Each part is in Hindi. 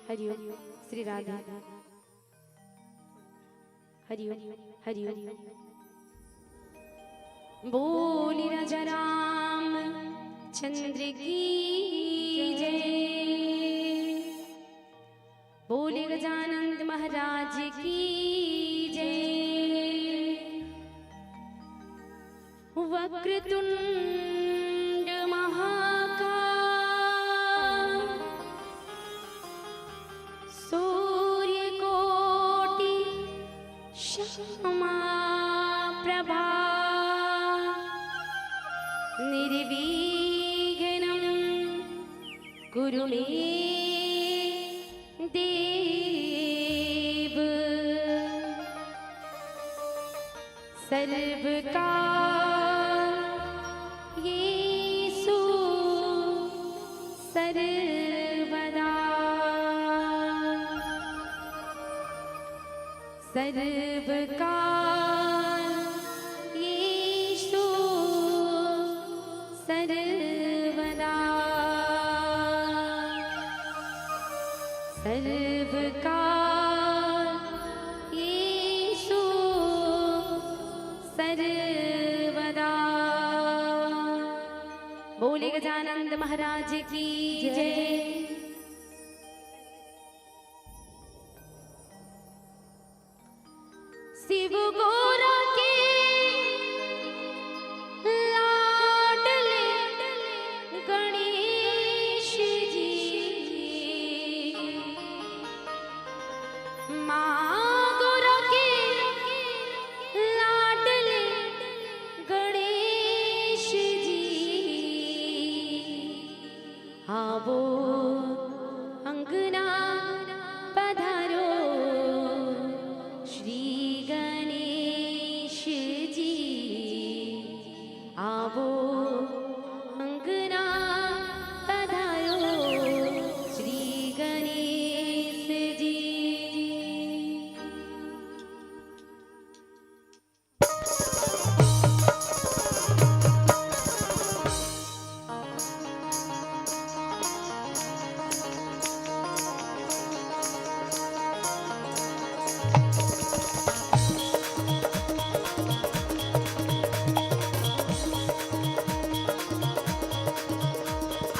हरिओम श्री राधा हरिओम हरिओम बोली राजा राम चंद्र की जय। बोले गजानंद महाराज की जय। वक्रतुंड महाकाय सूर्यकोटि समप्रभा निर्विघ्नं कुरु मे देव। सर्वकार्येषु सर्वदा सर्वकार्येषु सर्वदा सर्वकार्येषु सर्वदा। बोले गजानंद महाराज की जय। शिव गोरा के लाडले गणेश जी, माँ गोरा के लाडले गणेश जी। आवो अंगना पधारो श्री गणेश जी। आवो अंगना पधारो श्री गणेश जी।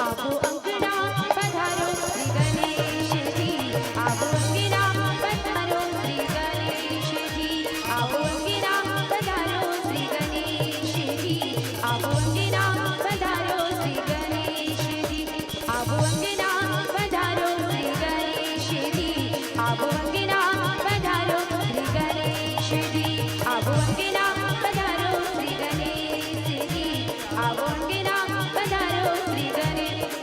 आवो अंगना पधारो श्री गणेश जी। आवो अंगना पधारो श्री गणेश जी। आवो अंगना पधारो श्री गणेश जी। आवो अंगना पधारो श्री गणेश जी। आवो अंगना पधारो श्री गणेश जी। आवो अंगना पधारो श्री गणेश जी। आवो अंगना पधारो श्री गणेश जी। आवो अंगना पधारो श्री गणेश।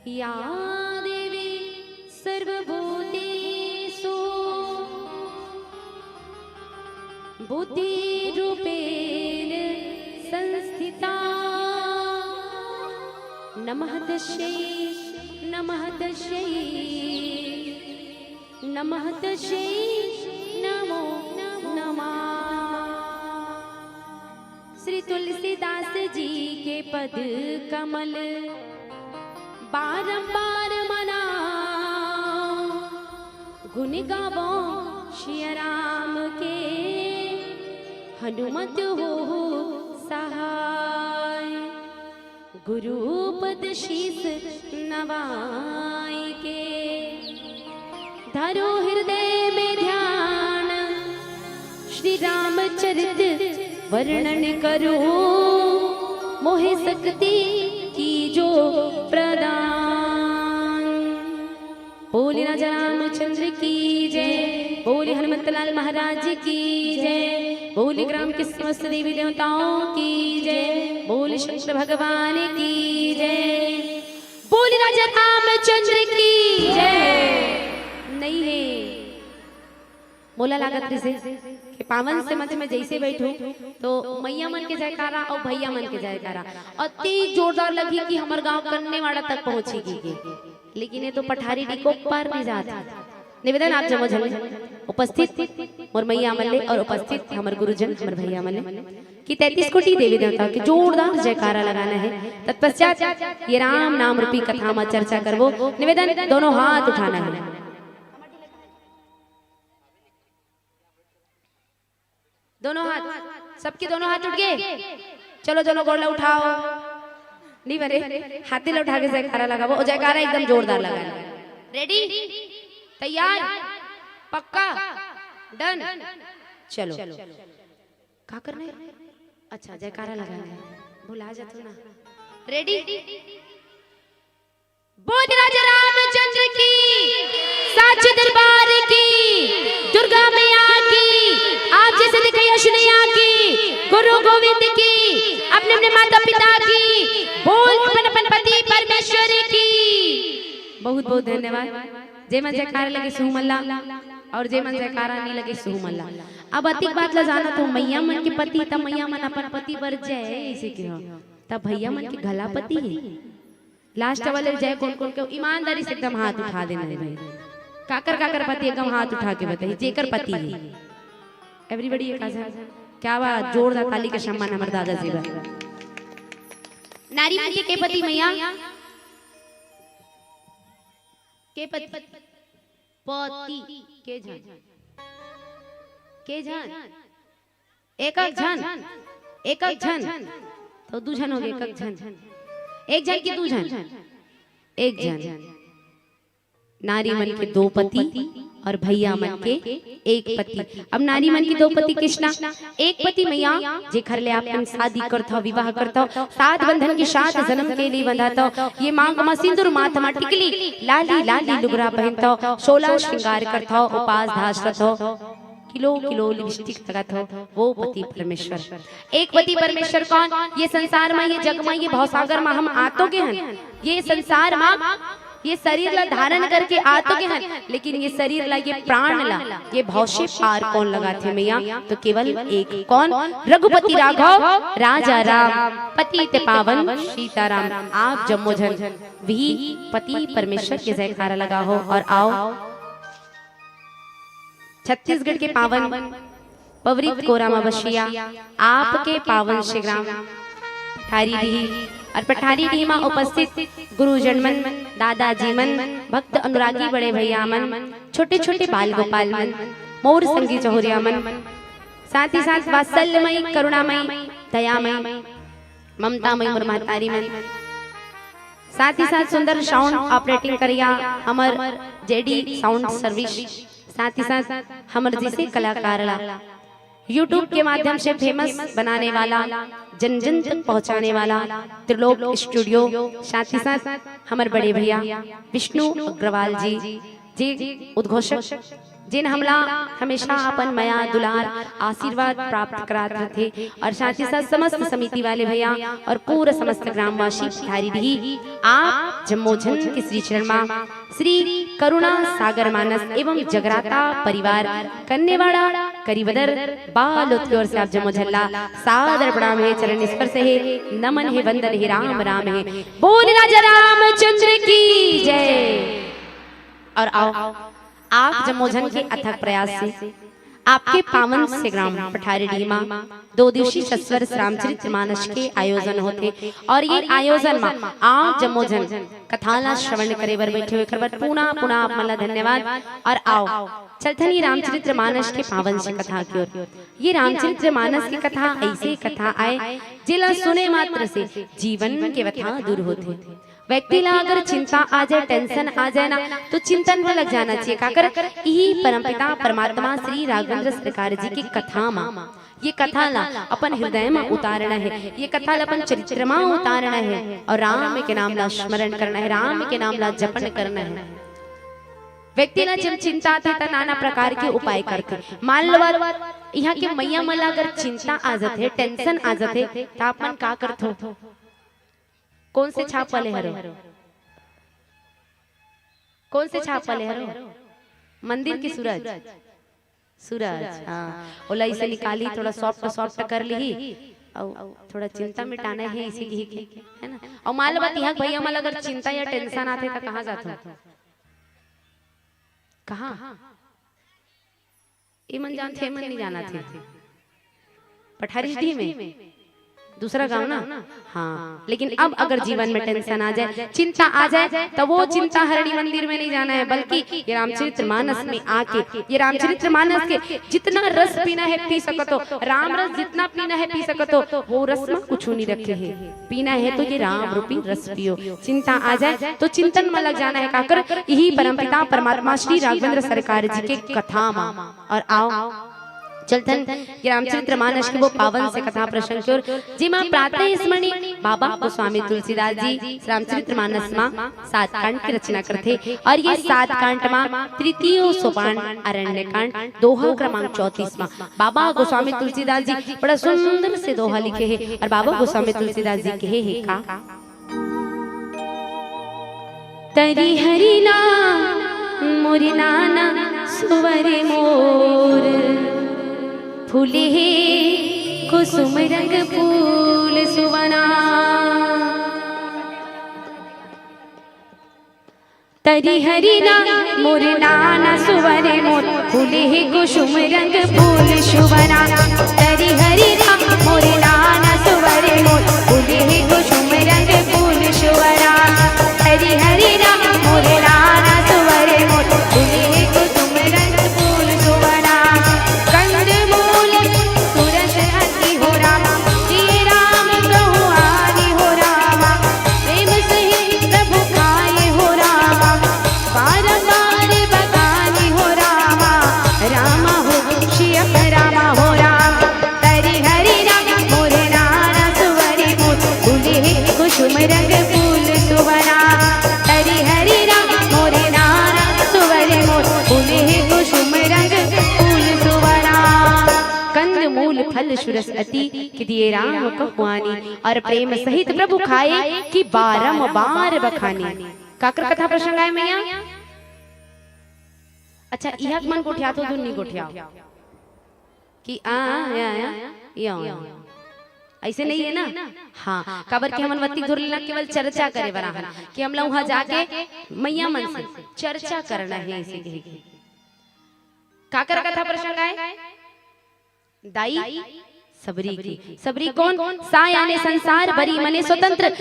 या देवी सर्वभूतेषु बुद्धिरूपेण संस्थिता नमः तस्यै नमः तस्यै नमः तस्यै नमो नमः। श्री तुलसीदास जी के पद कमल बारंबार मना गुण गावो सिया राम के हनुमत हो सहाय गुरु पद शीस नवाय के धरो हृदय में ध्यान श्री रामचरित वर्णन करो मोहे शक्ति की जो प्रदान। बोले राजा रामचंद्र की जय, बोले हनुमंतलाल महाराज की जय, बोले ग्राम के समस्त देवी देवताओं की जय, बोले शंकर भगवान की जय, बोले राजा रामचंद्र की जय। नहीं है बोला लागत से कि पावन से मध्य में जैसे बैठो तो मैया मन के जयकारा और भैया मन के जयकारा अति जोरदार लगी कि हमारे गांव करने वाला तक पहुंचेगी, लेकिन ये तो पठारी डिको पर नहीं जाता। निवेदन आप जमो जमो उपस्थित और मैया मल्ले और उपस्थित हमारे गुरुजन हमारे भैया मल्ले कि 33 कोटि देवी देवता के जोरदार जयकारा लगाना है। तत्पश्चात ये राम नाम रूपी कथा में चर्चा करवो। निवेदन दोनों हाथ उठाना है, दोनों हाथ, सबके दोनों हाथ उठ गए। चलो चलो गोला उठाओ, नहीं बरे हाथी ला उठा के जयकारा लगाओ और जयकारा एकदम जोरदार लगाना। रेडी, तैयार, पक्का, डन। चलो क्या करना है? अच्छा जयकारा लगाना है, भुला जाते ना। रेडी, बोल राजा रामचंद्र की, साचे दरबार की, दुर्गा मैया की, आप जैसे दिखाई अशुनैया की, गुरु गोविंद की, अपने अपने माता पिता की, बोल अपन अपन पति परमेश्वर की। बहुत बहुत धन्यवाद। जय मन जयकारा लगे सुमल्ला और जय मन जयकारा नहीं लगे सुमल्ला। अब अतिक बात ला जाना तो मैया मन के पति तब मैया मन अपन पति बर जय ऐसे क्यों, तब भैया मन के गला पति है। लास्ट वाले जय कौन कौन के ईमानदारी से एकदम हाथ उठा देना है भाई। काकर पति एकदम हाथ उठा के बताइए जेकर पति है। एवरीबॉडी एक आजा, क्या बात, जोरदार ताली का सम्मान हमारे दादा जी बा। नारी मन के पति मैया के पति पति के झन एक झन तो दू झन हो गए, एक झन की दू झन, एक झन। नारी मन के दो पति और भैया मन के एक पति। अब नारी मन की दो पति कृष्णा, एक पति मैया जे घर ले आपन शादी करता विवाह करता, सात बंधन के साथ जन्म के लिए बंधाता, ये मांग में सिंदूर माथ में टिकली लाली लाली लुगरा पहनता, 16 श्रृंगार करता, उपास धास रखता, किलो किलो लिपस्टिक लगाता, वो पति परमेश्वर। एक पति परमेश्वर कौन? ये संसार में, ये जग में, ये भवसागर में हम आतो के हैं। ये संसार में ये शरीर ला धारण करके आतो के हैं, लेकिन ये शरीर ला, ये प्राण ला, ये भवशे पार कौन लगाते मैया? तो केवल एक कौन? रघुपति राघव राजा राम, पति ते पावन सीताराम। आप जम्मो झन भी पति परमेश्वर के जयकारा लगा हो और आओ छत्तीसगढ़ के पावन पवित्र कोरामा बशिया आपके पावन श्री ग्राम पठारी डी और पठारी डी में उपस्थित गुरुजन मन, दादाजी मन, भक्त अनुरागी बड़े भैया मन, छोटे छोटे बाल गोपाल मन, मोर संगी चौहरिया मन, साथ ही साथ वात्सल्यमयी, करुणामयी, दयामयी, ममतामयी मोर महतारी मन, साथ ही साथ सुंदर साउंड ऑपरेटिंग करिया हमर जेडी साउंड सर्विस, साथ ही साथ हमर जैसे कलाकार ला यूट्यूब के माध्यम से फेमस बनाने वाला, जन जन तक पहुंचाने वाला त्रिलोक स्टूडियो, साथ ही साथ हमारे बड़े भैया विष्णु अग्रवाल जी उद्घोषक जिन हमला हमेशा अपन माया दुलार आशीर्वाद प्राप्त कराते थे और साथ ही साथ समस्त समिति वाले भैया और पूरा समस्त ग्रामवासी धारी दी आप जम्मोजन के श्री चरणमा श्री करुणा सागर मानस एवं जगराता परिवार कन्नेवाड़ा करीबदर बाल की ओर से आप जम्मोझल्ला सादर प्रणाम है, चरण स्पर्श है, नमन है, वंदन है, राम राम है, बोल राजा रामचंद्र की जय। और आओ आप जम्मोजन के अथक प्रयास से आपके पावन से ग्राम पठारी डीमा 2 दिवसीय सस्वर रामचरित्र मानस के आयोजन होते और ये आयोजन में आप जम्मोजन कथाला श्रवण करे बर बैठे हुए खबर पुनः पुनः आप मला धन्यवाद। और आओ चलथनी रामचरित्र मानस के पावन से कथा की ओर। ये रामचरित्र मानस की कथा ऐसी कथा आए जिला सुने मात्र से जीवन के व्यथा दूर होते। व्यक्ति ला अगर चिंता आ जाए, टेंशन आ जाए ना, तो चिंतन में लग जाना चाहिए। काकर यही परमपिता परमात्मा श्री राघवेंद्र सरकार जी की कथा मा ये कथा ला अपन हृदय में उतारना है, ये कथा ला अपन चरित्र में उतारना है और राम के नाम ला स्मरण करना है, राम के नाम ला जपन करना है। व्यक्ति ला जब चिंता थे तो नाना प्रकार के उपाय करते। मान लो यहाँ के मैया मला अगर चिंता आ जाते, टेंशन आ जाते, तो अपन का करते हो? कौन से छाप वाले हरो? कौन से छाप वाले हरो? मंदिर की सूरज, सूरज, हाँ, ओलाई से निकाली, थोड़ा सॉफ्ट सॉफ्ट कर ली और थोड़ा चिंता मिटाना है इसी की, है ना। और मान लो बात यहाँ भैया मला अगर चिंता या टेंशन आते तो कहाँ जाते हो? कहाँ? इमन जानते, मन नहीं जाना थे पठारी डी में दूसरा गांव ना, हाँ। लेकिन अब अगर जीवन में टेंशन आ जाए, चिंता आ जाए, तो वो चिंता हरणी मंदिर में नहीं जाना है, बल्कि ये रामचरित्र मानस में आके ये रामचरित्र मानस के जितना रस पीना है पी सकतो, राम रस जितना पीना है पी सकतो, वो रस में कुछ नहीं रखे है। पीना है तो ये राम रूपी रस पियो। चिंता आ जाए तो चिंतन में लग जाना है। काकर यही परमपिता परमात्मा श्री राघवेंद्र सरकार जी के कथा मा। और आओ चलथन रामचरित्र मानस के वो पावन से कथा प्रसंग की ओर, जिमा प्रातः स्मरणी बाबा गोस्वामी तुलसीदास जी रामचरित्र मानस मा 7 कांड की रचना करते और ये 7 कांड मा तृतीय सोपान अरण्य कांड दोहा क्रमांक 34 मा बाबा गोस्वामी तुलसीदास जी बड़ा सुंदर से दोहा लिखे हैं। और बाबा गोस्वामी तुलसीदास जी कहे है का तरी हरि ना मोरी नाना सुवरे मोर फूले कुसुम रंग फूल सुवना तरी हरि ना मोर नाना सुवरे मोर फूले कुसुम रंग फूल सुवना तरी हरि ना मोर नाना सुवरे मोर फूले कुसुम रंग फूल सुवना तरी हरि ना मोर नाना सुवरे मोर फूले कुसुम रंग फूल सुवना कंद मूल तुरस अति हो रामा हे राम कहु आदि हो रामा प्रेम सहित प्रभु खाए हो रामा बारंबार बखानी हो रामा रामा हो श्याम रामा हो राम तरी हरि राम मोर नाना सुवरे मोर फूले कुसुम रंग फूल सुवना तरी हरि राम मोर नाना सुवरे मोर फूले कुसुम रंग फूल सुवना कंद मूल फल सुरस अति कि दिए राम कहुआनी और प्रेम सहित प्रभु खाए कि बारंबार बखानी। काकर कथा प्रसंग आए मैया। अच्छा यह मन गोठिया तो दुन्नी गोठिया कि या ऐसे नहीं है ना। हाँ कबर के हमन वत्ती धुर लेना केवल चर्चा करे बना कि हम लोग वहां जाके मैया मन से चर्चा करना है। ऐसे कहे काकर कथा प्रसंग आए दाई सबरी की। सबरी कौन? सा यानी संसार बरी मने स्वतंत्र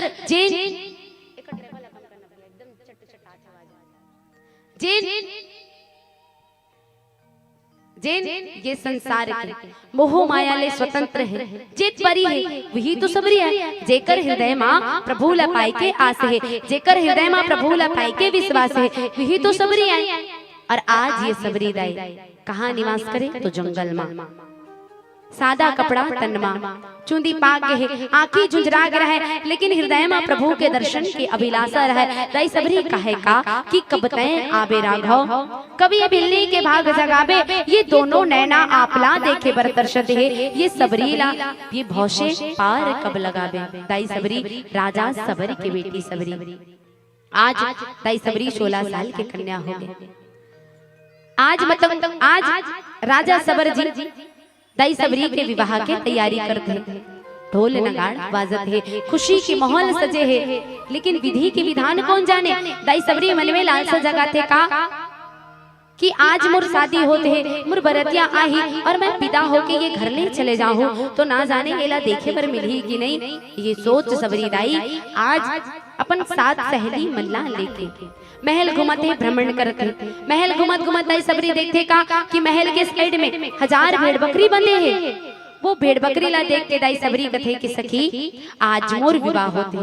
जिन ये संसार के मोह माया ले स्वतंत्र है, जित परी है वही तो सबरी है। जेकर हृदय मां प्रभु ला पाई के आस है, जेकर हृदय मां प्रभु ला पाई के विश्वास है वही तो सबरी है। और आज ये सबरी दाई कहाँ निवास करे? तो जंगल मां। सादा कपड़ा तनमा चुंदी पाग है, आँखी झुंझरा रहे, लेकिन हृदय में प्रभु के दर्शन की अभिलाषा रहे। दाई सबरी कहे का कि कब तय आबे राघव, कभी बिल्ली के भाग जगाबे, ये दोनों नैना आपला देखे बर तरसत है, ये सबरीला ये भौशे पार कब लगाबे। दाई सबरी राजा सबर की बेटी सबरी, आज दाई सबरी 16 साल की कन्या हो गई। आज मतलब आज राजा सबर जी दाई सबरी के विवाह के तैयारी करते हैं। ढोल नगाड़ बाजत है, खुशी की माहौल सजे है, लेकिन विधि के विधान कौन जाने। दाई सबरी मन में लालसा जगाते का कि आज मुर शादी होते है, मुर बरतिया आही और मैं पिता होके ये घर ले चले जाऊं तो ना जाने एला देखे पर मिली कि नहीं। ये सोच सबरी दाई आज अपन साथ सहेली मल्ला लेके महल घुमते भ्रमण करते। महल घुमत घुमत दाई सबरी देखते का कि महल के साइड में 1000 भेड़ बकरी बंधे हैं। वो भेड़ बकरी ला देख के दाई सबरी कथे कि सखी आज मोर विवाह होते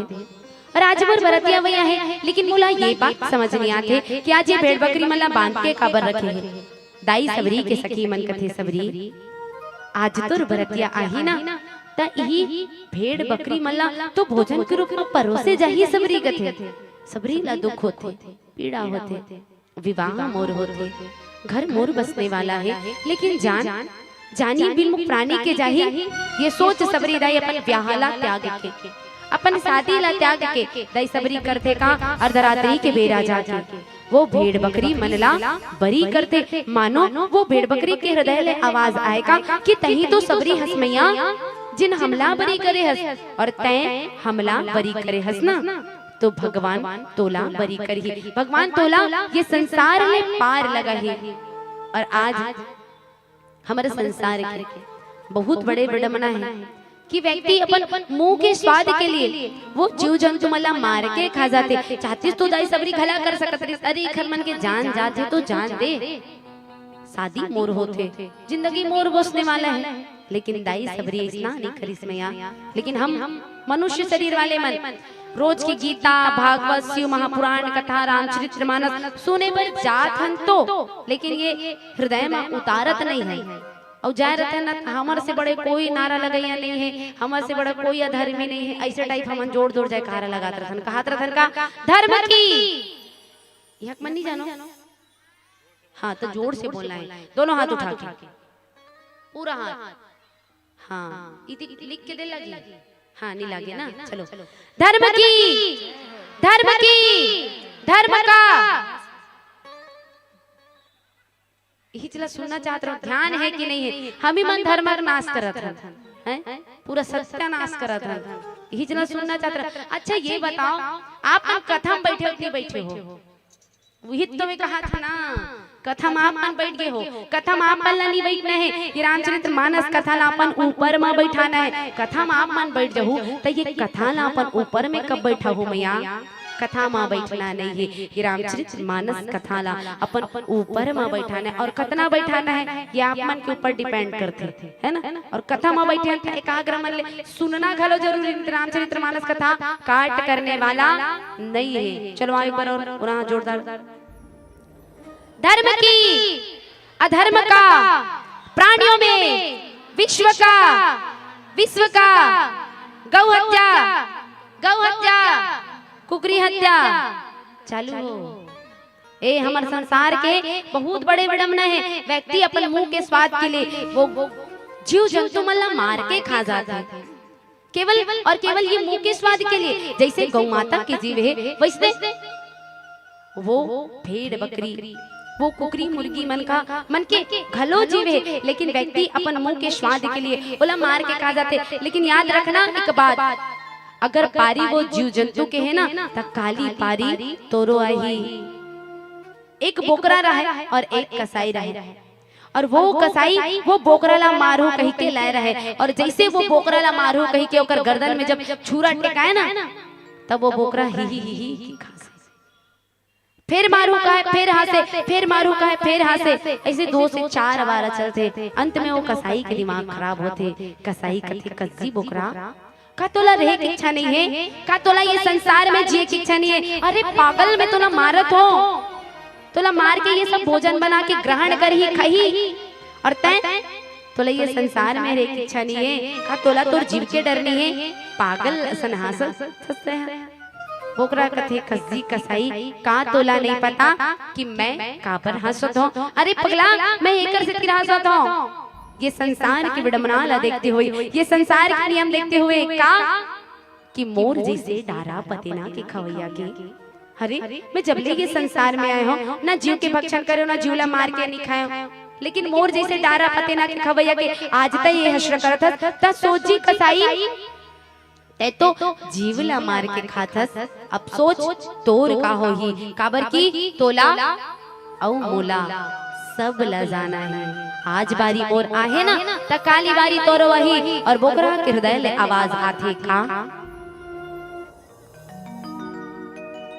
और आज मोर बरतिया वैया है, लेकिन मोला ये बात समझ नहीं आते कि आज ये भेड़ बकरी मला बांध के काबर रखे है। दाई सबरी के सखी मन कथे सबरी आज तोर बरतिया आही ना ता यही भेड़ बकरी मला तो भोजन के रूप में परोसे जाही। सबरी कथे सबरी ला दुख होते, पीड़ा होते, विवाह मोर होते, घर मोर बसने वाला है, लेकिन जान जानी बिन प्राणी के जाही। ये सोच सबरी दाई अपन ब्याहला त्याग के, अपन शादी ला त्याग के दाई सबरी करते का अर्धरात्रि के बेरा जाके वो भेड़ बकरी मनला बरी करते। मानो वो भेड़ बकरी के हृदय ले आवाज आएगा कि तही तो सबरी हसमैया जिन हमला बरी करे हस और तय हमला बरी करे हस ना, तो भगवान तोला बरी करी। भगवान तोला ये संसार में पार लगा है। और आज हमारे संसार के बहुत बड़े विडम्बना है कि व्यक्ति अपन मुंह के स्वाद के लिए वो जीव जंतु मला मार के खा जाते। चाहती तो दाई सबरी खला कर सकत रही, अरे खर मन के जान जाते तो जान दे। शादी मोर होते, जिंदगी मोर बसने वाला है, लेकिन दाई सबरी इतना नहीं करिश्मया। लेकिन हम मनुष्य शरीर वाले मन रोज की गीता भागवत शिव महापुराण कथा रामचरितमानस सुने पर जात हन तो, लेकिन ये हृदय में उतारत नहीं है। और जा रहते ना हमारे से बड़े कोई नारा लगैया नहीं है, हमारे से बड़ा कोई अधर्मी नहीं है, ऐसे टाइप हम जोड़ जोड़ जाए कारा लगात रहन कहात रहन का धर्म की यह मन नहीं जानो। हाँ तो जोर से बोलना है, दोनों हाथ उठा के पूरा हाथ। हाँ इति लिख के दे लगी। हाँ नहीं लगे ना, चलो धर्म की धर्म का यही चला सुनना चाहते रहो। ध्यान है कि नहीं है, हम ही मन धर्म का नाश करत हैं, पूरा सत्यानाश करत हैं। यही चला सुनना चाहते रहो। अच्छा ये बताओ आप कथा में बैठे हो कि बैठे हो? वही तो मैं कहा था ना, कथा में आप मन बैठ गए हो। कथा में आप मन नहीं बैठना है, ये रामचरितमानस कथा ला अपन ऊपर में बैठाना है। कथा में आप मन बैठ जाओ तो ये कथा ला अपन ऊपर में कब बैठा हो मैया? कथा में बैठना नहीं है, ये रामचरितमानस कथा ला अपन ऊपर में बैठाना है। और कितना बैठाना है ये आप मन के ऊपर डिपेंड करते है ना। और कथा में बैठे एकाग्र मन ले सुनना घलो जरूरी। रामचरितमानस कथा काट करने वाला नहीं है। चलो आगे पर और जोरदार। धर्म की अधर्म का, प्राणियों में विश्व का गौ हत्या कुकरी हत्या चालू हो। ए हमारे संसार के बहुत बड़े विडम्बना है। व्यक्ति अपन मुंह के स्वाद के लिए वो जीव जंतु मल्ला मार के खा जाता है, केवल ये मुंह के स्वाद के लिए। जैसे गौ माता के जीव है वैसे वो भेड़ बकरी वो कुकरी मुर्गी मन के घलो जीव है, लेकिन व्यक्ति अपन मुंह के स्वाद के लिए ओला मार के खा जाते। लेकिन याद रखना एक बात, अगर पारी वो जीव जंतु के है ना तो काली पारी तोरो आई। एक बोकरा रहे और एक कसाई रहे, और वो कसाई वो बोकरा ला मारू कही के लाए रहे। और जैसे वो बोकरा ला मारू कही के ओकर गर्दन में जब छुरा टेकाए ना, तब वो बोकरा ही फिर मारू का है फिर हासे, फिर मारू का है फिर हासे। ऐसे 2 से 4 बार चलते। अंत में वो कसाई के दिमाग खराब होते। कसाई कथे कच्ची बोकरा का तोला रहे की इच्छा नहीं है, का तोला ये संसार में जिए की इच्छा नहीं है। अरे पागल में तोला मारत हो, तोला मार के ये सब भोजन बना के ग्रहण कर ही खही। और तय तोला ये संसार में रे इच्छा नहीं है का तोला तोर जीव के डर नहीं है पागल सनहास सस्ते हैं बोकरा कथे कसी कसाई का तोला नहीं पता कि मैं का पर हंसत हूं अरे पगला मैं एकर से किरा हंसत हूं ये संसार की विडंबना ला देखते हुए ये संसार के नियम देखते हुए का कि मोर जैसे डारा पतेना के खवैया के अरे मैं जब ले ये संसार में आया हूं ना जीव के भक्षण करे ना जीवला मार के नहीं खाए लेकिन मोर जैसे डारा पतेना के खवैया के आज तक ये हश्र करत त सोची कसाई ते तो जीवला मार के खाथस अब सोच तोर का होही काबर की तोला औ मोला सब ला जाना है आज बारी मोर आहे ना त काली बारी तोरो वही और बोकरा के हृदय ले आवाज आथे का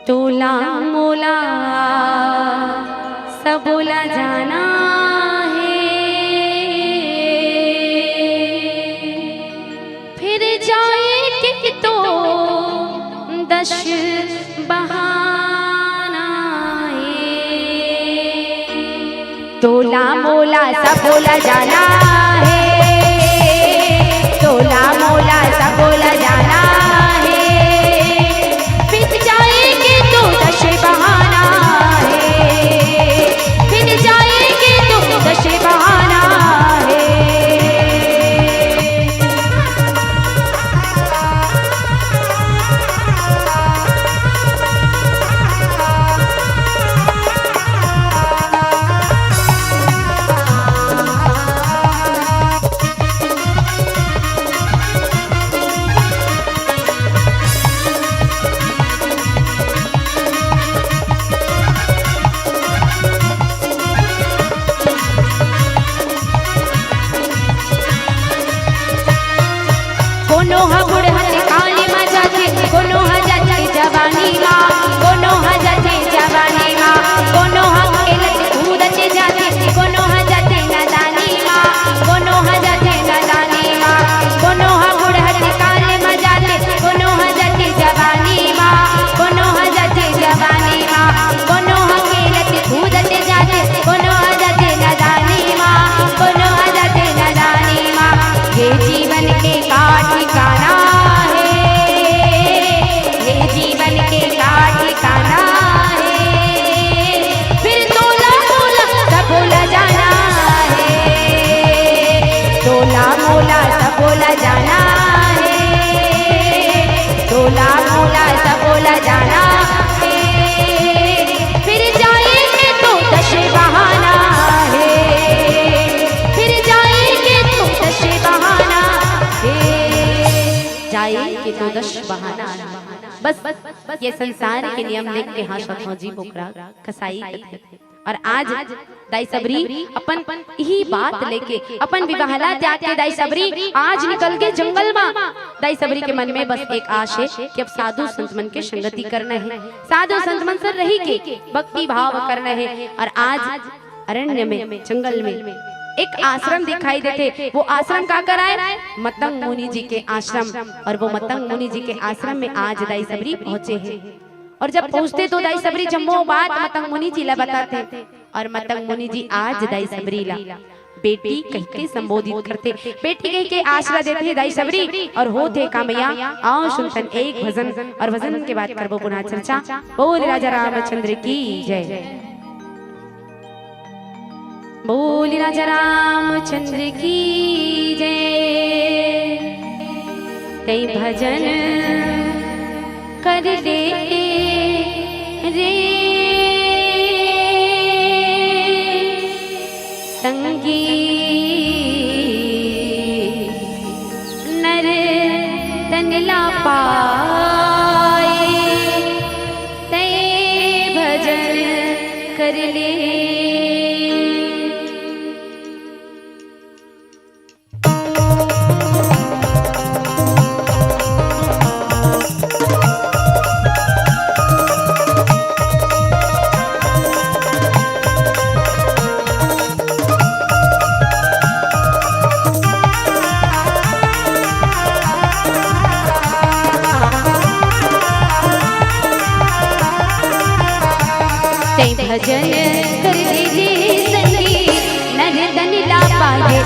तोला मोला सब ला जाना है फिर जाए कि तो दश बहाना है तोला मोला सब बोला जाना है तोला मोला सब बोला जाना है फिर जाएंगे तो दश बहाना है फिर जाएंगे तो दश बहाना है कोनो हा बुढ़हत काली मा जाथे कोनो हा जाथे जवानी मा कोनो हा जाथे जवानी मा कोनो हा खेलत कूदत जाथे कोनो हा जाथे नादानी मा कोनो हा जाथे नादानी मा कोनो हा बुढ़हत काली मा जाथे कोनो हा जाथे जवानी मा कोनो हा जाथे जवानी मा कोनो हा खेलत कूदत जाथे कोनो हा जाथे नादानी मा कोनो हा जाथे नादानी मा ये जीवन के ठिकाना है ये जीवन के ठिकाना है फिर तोला मोला सब बोला जाना है तोला मोला सब बोला जाना है तोला मोला सब बोला जाना है फिर जाएंगे तो दश बहाना है फिर जाएंगे तो दश बहाना जाएंगे तो दश बहाना बस ये संसार के नियम देख के हाँ जी बोकरा कसाई कथे और आज दाई सबरी अपन ही बात लेके अपन विवाहला जाके दाई सबरी आज निकल के जंगल में दाई सबरी के मन में बस एक आश है कि अब साधु संत मन के संगति करना है साधु संत मन से रही के भक्ति भाव करना है और आज अरण्य में जंगल में एक आश्रम दिखाई देते वो आश्रम का कराए मतंग मुनि जी के आश्रम और वो मतंग मुनि जी के आश्रम में आज दाई सबरी पहुंचे हैं और जब पहुंचते तो दाई सबरी जम्मो बात मतंग मुनि जी ला बताते और मतंग मुनि जी आज दाई सबरी ला बेटी कह के संबोधित करते बेटी कह के आश्रय देते दाई सबरी और होते कामया आओ सुनतन एक भजन और भजन के बाद करबो पुनः चर्चा बोल राजा रामचंद्र की जय बोल राजा रामचंद्र की जय कई भजन कर ले रे संगी नर तनला पाए तय भजन कर ले भजन कर ले संगी नर तन ला पाए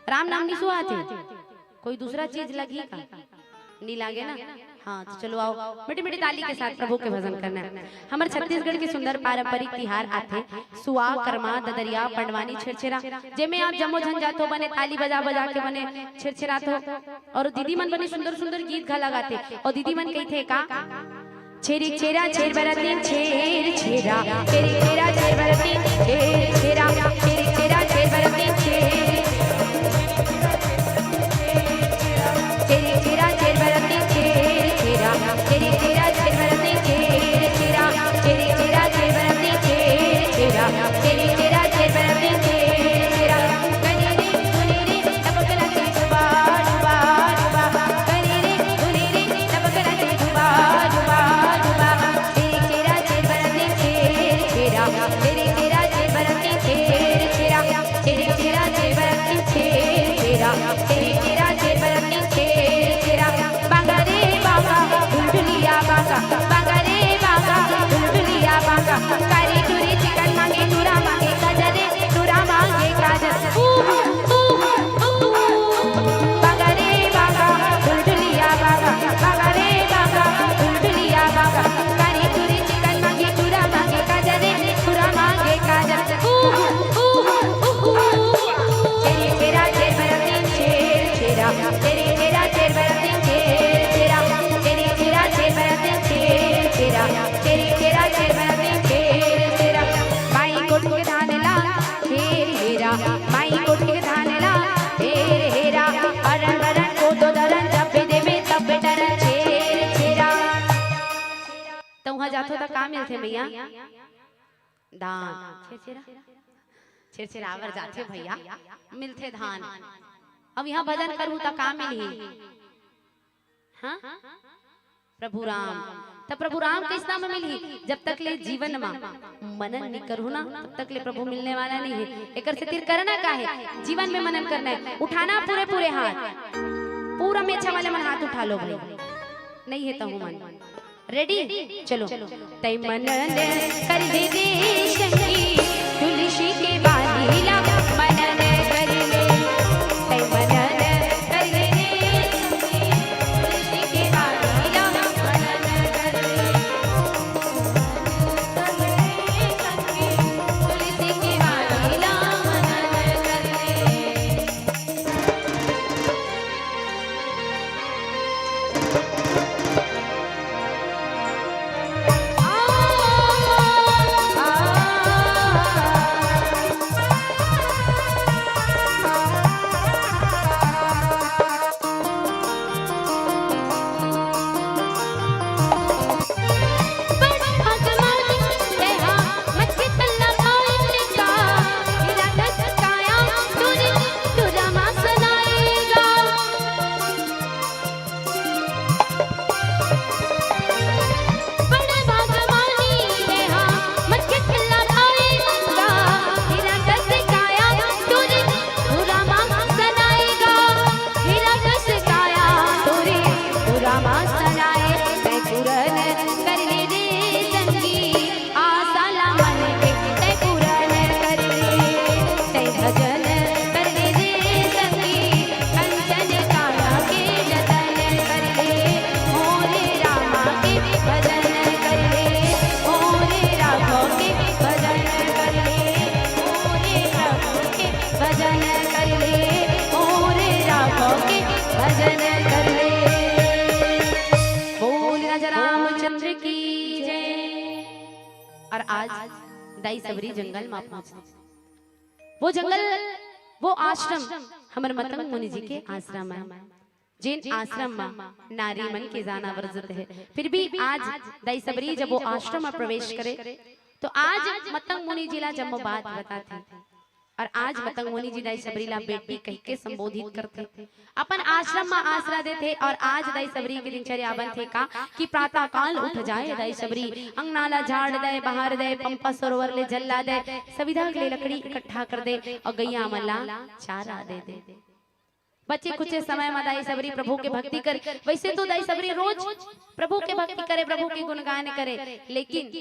राम नाम नहीं सुहा थे, कोई दूसरा चीज लगी का नहीं लागे ना। हाँ तो चलो आओ मीठी मीठी ताली के साथ प्रभु के भजन करना। हमारे छत्तीसगढ़ के सुंदर पारंपरिक तिहार आते सुआ करमा ददरिया पंडवानी छिरछिरा, जेमे आप जमो झन जातो बने ताली बजा बजा के बने छिरछिरात हो, और दीदी मन बने सुंदर सुंदर गीत गा लगाते। और दीदी मन कही थे का छेरी छेरा छेर बरती छेर छेरा छेरी छेरा छेर बरती छेर छेरा छेरी छेरा छेर बरती छेर छेरी छेरा छेर बरती छेर छेरा छेरी छेरा छेर बरती छेर छेरा छेरी छेरा छेर बरती छेर छेरा छेरी छेरा छेर बरती छेर छेरा कनी रे सुनी रे तबकरा से डुबा डुबा डुबा कनी रे सुनी रे तबकरा से डुबा डुबा डुबा छेरी छेरा छेर बरती छेर छेरा छेरी छेरा छेर बरती छेर छेरा छेरी छेरा छेर बरती छेर छेरा छेरी छेरा छेर बरती छेर छेरा बांगा रे बांगा दुलदुलिया बांगा बांगा रे बांगा दुलदुलिया बांगा कारी टूरी चिकन मांगे टूरा मांगे काजरे टूरा मांगे काजर बांगा रे बांगा दुलदुलिया बांगा बांगा रे बांगा दुलदुलिया बांगा कारी टूरी चिकन मांगे टूरा मांगे काजरे टूरा मांगे काजर छेरी छेरा छेर बरती छेर छेरा छेरी छेरा छेर बरती छेर छेरा छेरी छेरा छेर बरती छेर छेरा छेरी छेरा छेर बरती छेर छेरा माई कोट के धान ला छेर हेरा माई कोट के धान ला छेर हेरा अरन बरन को तो दरन जब देवे तब डरन छेर छेरा। तो वहां जातो त का मिलथे भैया दान छेर छेरा छेर छेरावर जाथे भैया मिलथे धान। अब यहाँ भजन करूँ तो का मिली हाँ प्रभु राम, तब प्रभु राम किस नाम में मिली? जब तक ले जीवन में मनन नहीं करूँ ना तब तक ले प्रभु मिलने वाला नहीं है। एक सिर करना का है जीवन में मनन करना है, उठाना पूरे पूरे हाथ, पूरा मेछा वाले मन हाथ उठा लो भाई, नहीं है तो मन रेडी चलो तै मनन कर दे संगी तुलसी के बालीला मनन कर ले तै मनन कर दे संगी तुलसी के बालीला मनन कर ले संगी तुलसी के बालीला मनन कर ले। और आज दाई सबरी जंगल में पहुंचे। वो जंगल वो आश्रम हमारे मतंग मुनि जी के आश्रम है, जिन आश्रम में नारी मन के जाना वर्जित है। फिर भी आज दाई सबरी जब वो आश्रम में प्रवेश करे तो आज मतंग मुनि जी ला जब वो बात बताते और आज मतंग मुनि जी दाई सबरी ला बेटी कह के संबोधित करते, अपन आश्रम में आसरा देते। और आज दाई सबरी की दिनचर्या बन थे का कि प्रातः काल उठ जाए दाई सबरी, अंगनाला झाड़ दे, बाहर दे, पंपा सरोवर ले जला दे, सविधा के लिए लकड़ी इकट्ठा कर दे और गैया मल्ला चारा दे दे। बच्चे कुछ समय में दाई सबरी प्रभु के भक्ति करे। वैसे तो दाई सबरी रोज प्रभु के भक्ति करे, प्रभु के गुणगान करे, लेकिन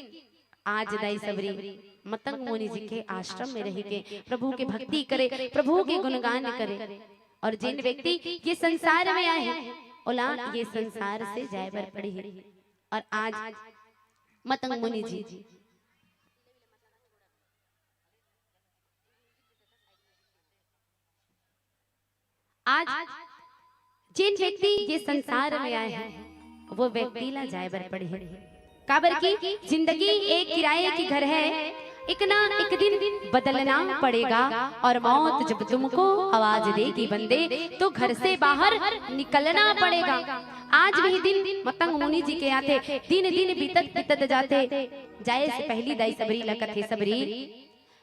आज दाई सबरी मतंग मुनि जी के आश्रम में रह के प्रभु के भक्ति करे, प्रभु के गुणगान करे। और जिन व्यक्ति ये संसार में आए हैं ओला ये संसार से जाए बर पड़ी है। और आज मतंग मुनि जी आज जिन व्यक्ति ये संसार में आए हैं वो व्यक्ति ला जाए बर पड़ी है। काबर की जिंदगी एक किराए की घर है, एक ना एक दिन बदलना पड़ेगा। और मौत जब तुमको आवाज देगी बंदे तो घर से बाहर निकलना पड़ेगा। आज भी दिन मतंग मुनि जी के आते दिन दिन बीतत जाते। जाए से पहली दाई सबरी लकथे सबरी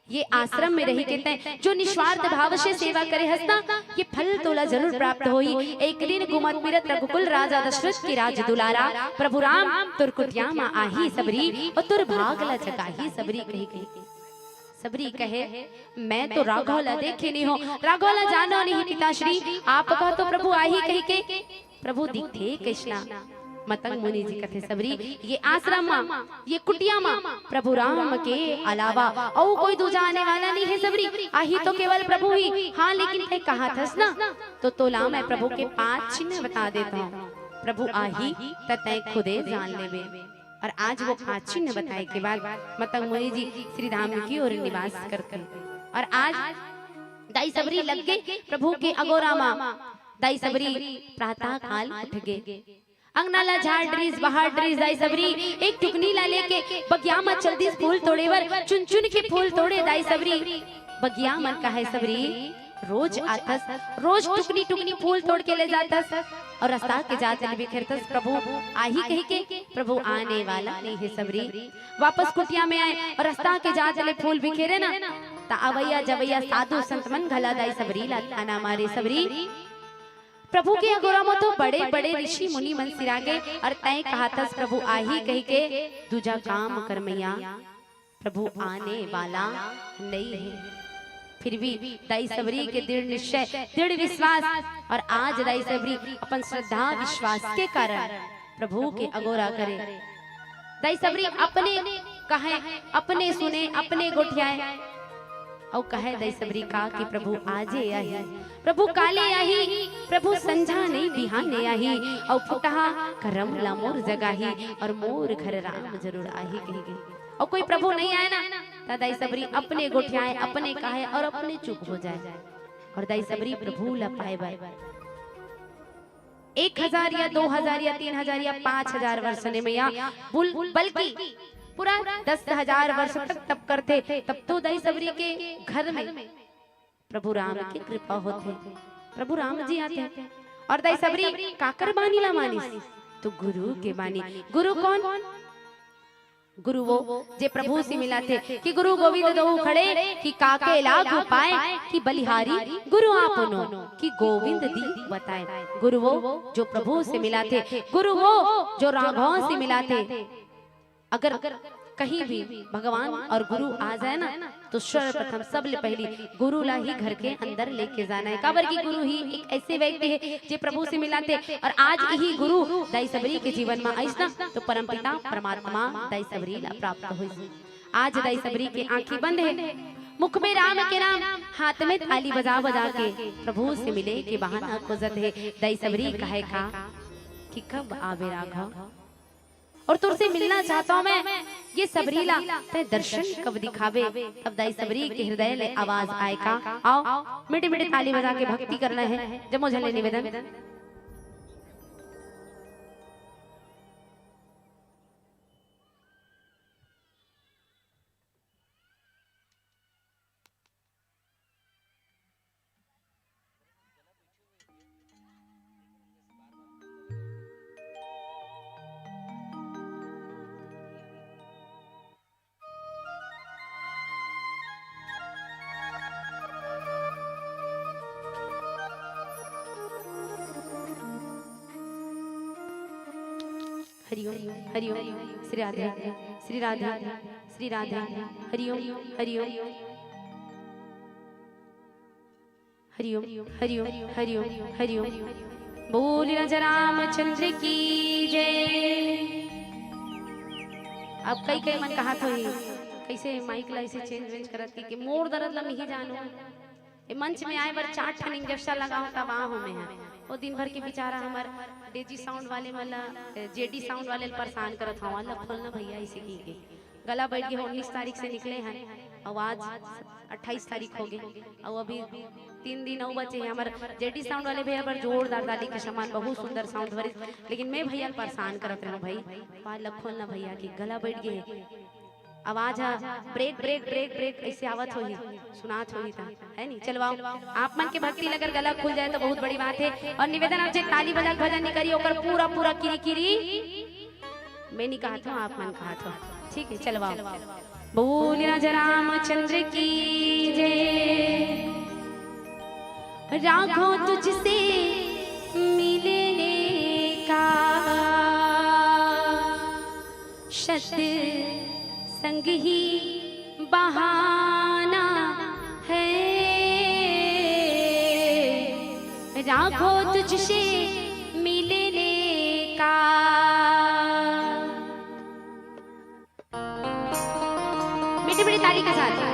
ये आश्रम में रही के जो निस्वार्थ भाव से सेवा करे हंसना ये फल तोला जरूर प्राप्त होई। एक दिन घुमत फिरत रघुकुल राजा दशरथ की राज दुलारा प्रभु राम तुर कुटिया मा आही सबरी और तुर भाग ला जगाही सबरी कही गई। सबरी कहे मैं तो राघव ला देखे नहीं हो, राघव ला जानो नहीं पिताश्री, आप कहो तो प्रभु आही कही के प्रभु दिखे कृष्णा। मतंग मुनि जी कथे सबरी ये आश्रम मां ये कुटिया मां प्रभु राम के अलावा और कोई दूजा आने वाला नहीं है सबरी। आही तो केवल प्रभु ही। हाँ लेकिन तय कहा थस ना तो तोला मैं प्रभु के 5 चिन्ह बता देता हूँ। प्रभु आही तय खुदे जान लेवे। और आज वो 5 चिन्ह बताए के बाद मतंग मुनि जी श्री राम की ओर निवास करते। और आज दाई सबरी लग गए प्रभु के अगोरा मां। दाई सबरी प्रातः काल उठ गए, अंगना ला झाड़ ड्रीस बाहर ड्रीस। दाई सबरी एक टुकनी ला लेके बगिया में चल दी फूल तोड़े वर चुन चुन के फूल तोड़े। दाई सबरी बगिया मन का है सबरी रोज आतस, रोज टुकनी टुकनी फूल तोड़ के ले जातस और रास्ता के जाते बिखेरतस। प्रभु आही कही के प्रभु आने वाला नहीं है सबरी। वापस कुटिया में आए और रास्ता के जाते फूल बिखेरे ना ता अवैया जवैया साधु संत मन घला। दाई सबरी ला थाना मारे सबरी प्रभु के अगोरा में तो बड़े बड़े ऋषि मुनि मन सिरा गए। और तय कहा था प्रभु आही कही के दूजा काम कर मैया प्रभु आने वाला नहीं है। फिर भी दाई सबरी के दृढ़ निश्चय दृढ़ विश्वास और आज दाई सबरी अपन श्रद्धा विश्वास के कारण प्रभु के अगोरा करे। दाई सबरी अपने कहे अपने सुने अपने गोठियाए और कहे दाई सबरी का कि प्रभु आजे आही प्रभु काले आही प्रभु संझा नहीं बिहाने आही और फुटहा करम ला मोर जगाही और मोर घर राम जरूर आही कही गई। और कोई प्रभु नहीं आए ना दाई सबरी अपने गोठियाए अपने कहे और अपने चुप हो जाए। और दाई सबरी प्रभु ला पाए बाय 1000 या 2000 या 3000 या 5000 वर्ष ने मैया बल्कि पूरा 10,000 वर्ष तक तप करते तब तो दाई सबरी के घर में प्रभु राम की कृपा होते, प्रभु राम जी आते हैं। और दाई सबरी काकर बानी ला मानी तो गुरु के बानी। गुरु कौन? गुरु वो जे प्रभु से मिला थे कि गुरु गोविंद दो खड़े कि काके लागू पाए कि बलिहारी गुरु आपनो कि गोविंद दी बताए। गुरु वो जो प्रभु से मिला थे, गुरु वो जो राघव से मिला थे। अगर कहीं भी भगवान और गुरु आ जाए ना तो सर्वप्रथम सबले पहली गुरु ला ही घर के अंदर लेके जाना है। काबर की गुरु ही एक ऐसे व्यक्ति है जो प्रभु से मिलाते। और आज यही गुरु दाई सबरी के जीवन में आइस ना तो परमपिता परमात्मा दाई सबरी ला प्राप्त हुई। आज दाई सबरी की आंखें बंद है, मुख में राम के नाम, हाथ में थाली बजा बजा के प्रभु से मिले के बहाना खोजत है। दाई सबरी कहे का कि कब आवे राघव और तुरसे मिलना चाहता हूँ मैं, ये सबरीला ते दर्शन कब दिखावे। तब दाई सबरी के हृदय ले आवाज आए का आओ मिटे मिटे ताली बजा के भक्ति करना है। जमो झले निवेदन। हरिओम हरिओम श्री राधे श्री राधे श्री राधे हरिओम हरिओम हरिओम हरिओम हरिओम हरिओम। बोल राजा रामचंद्र की जय। अब कई कई मन कहा तो ही कैसे माइक ला ऐसे चेंज वेंज करत कि मोर दर्द ला नहीं जानो ए मंच में आए बार 4 ठन इंजेक्शन लगाओ तब आ हो में है वो दिन भर के बेचारा हमार डेजी साउंड वाले मला जेडी साउंड वाले परेशान करत हवा ला खोलना भैया ऐसे की के गला बैठ के 19 तारीख से निकले हैं आवाज 28 तारीख हो गए और अभी 3 दिन और बचे हैं हमारे जेडी साउंड वाले भैया पर जोरदार दादी के समान बहुत सुंदर साउंड भरी लेकिन मैं भैया परेशान करत रहा भाई आवाज ला खोलना भैया की गला बैठ गए आवाज ब्रेक ब्रेक ब्रेक ब्रेक ऐसे आवत होगी सुनात होगी था है नहीं चलवाओ आप मन के भक्ति लगर गला खुल जाए तो बहुत बड़ी बात है और निवेदन आपसे ताली बजा भजन नहीं करी ओकर पूरा पूरा किरी किरी मैं नहीं कहा था आप मन कहा था ठीक है चलवाओ बोल राजा रामचंद्र की जय राघो तुझसे मिलने का सत्य संग ही बहाना है राघो तुझसे मिलने का मीठी मीठी ताली के साथ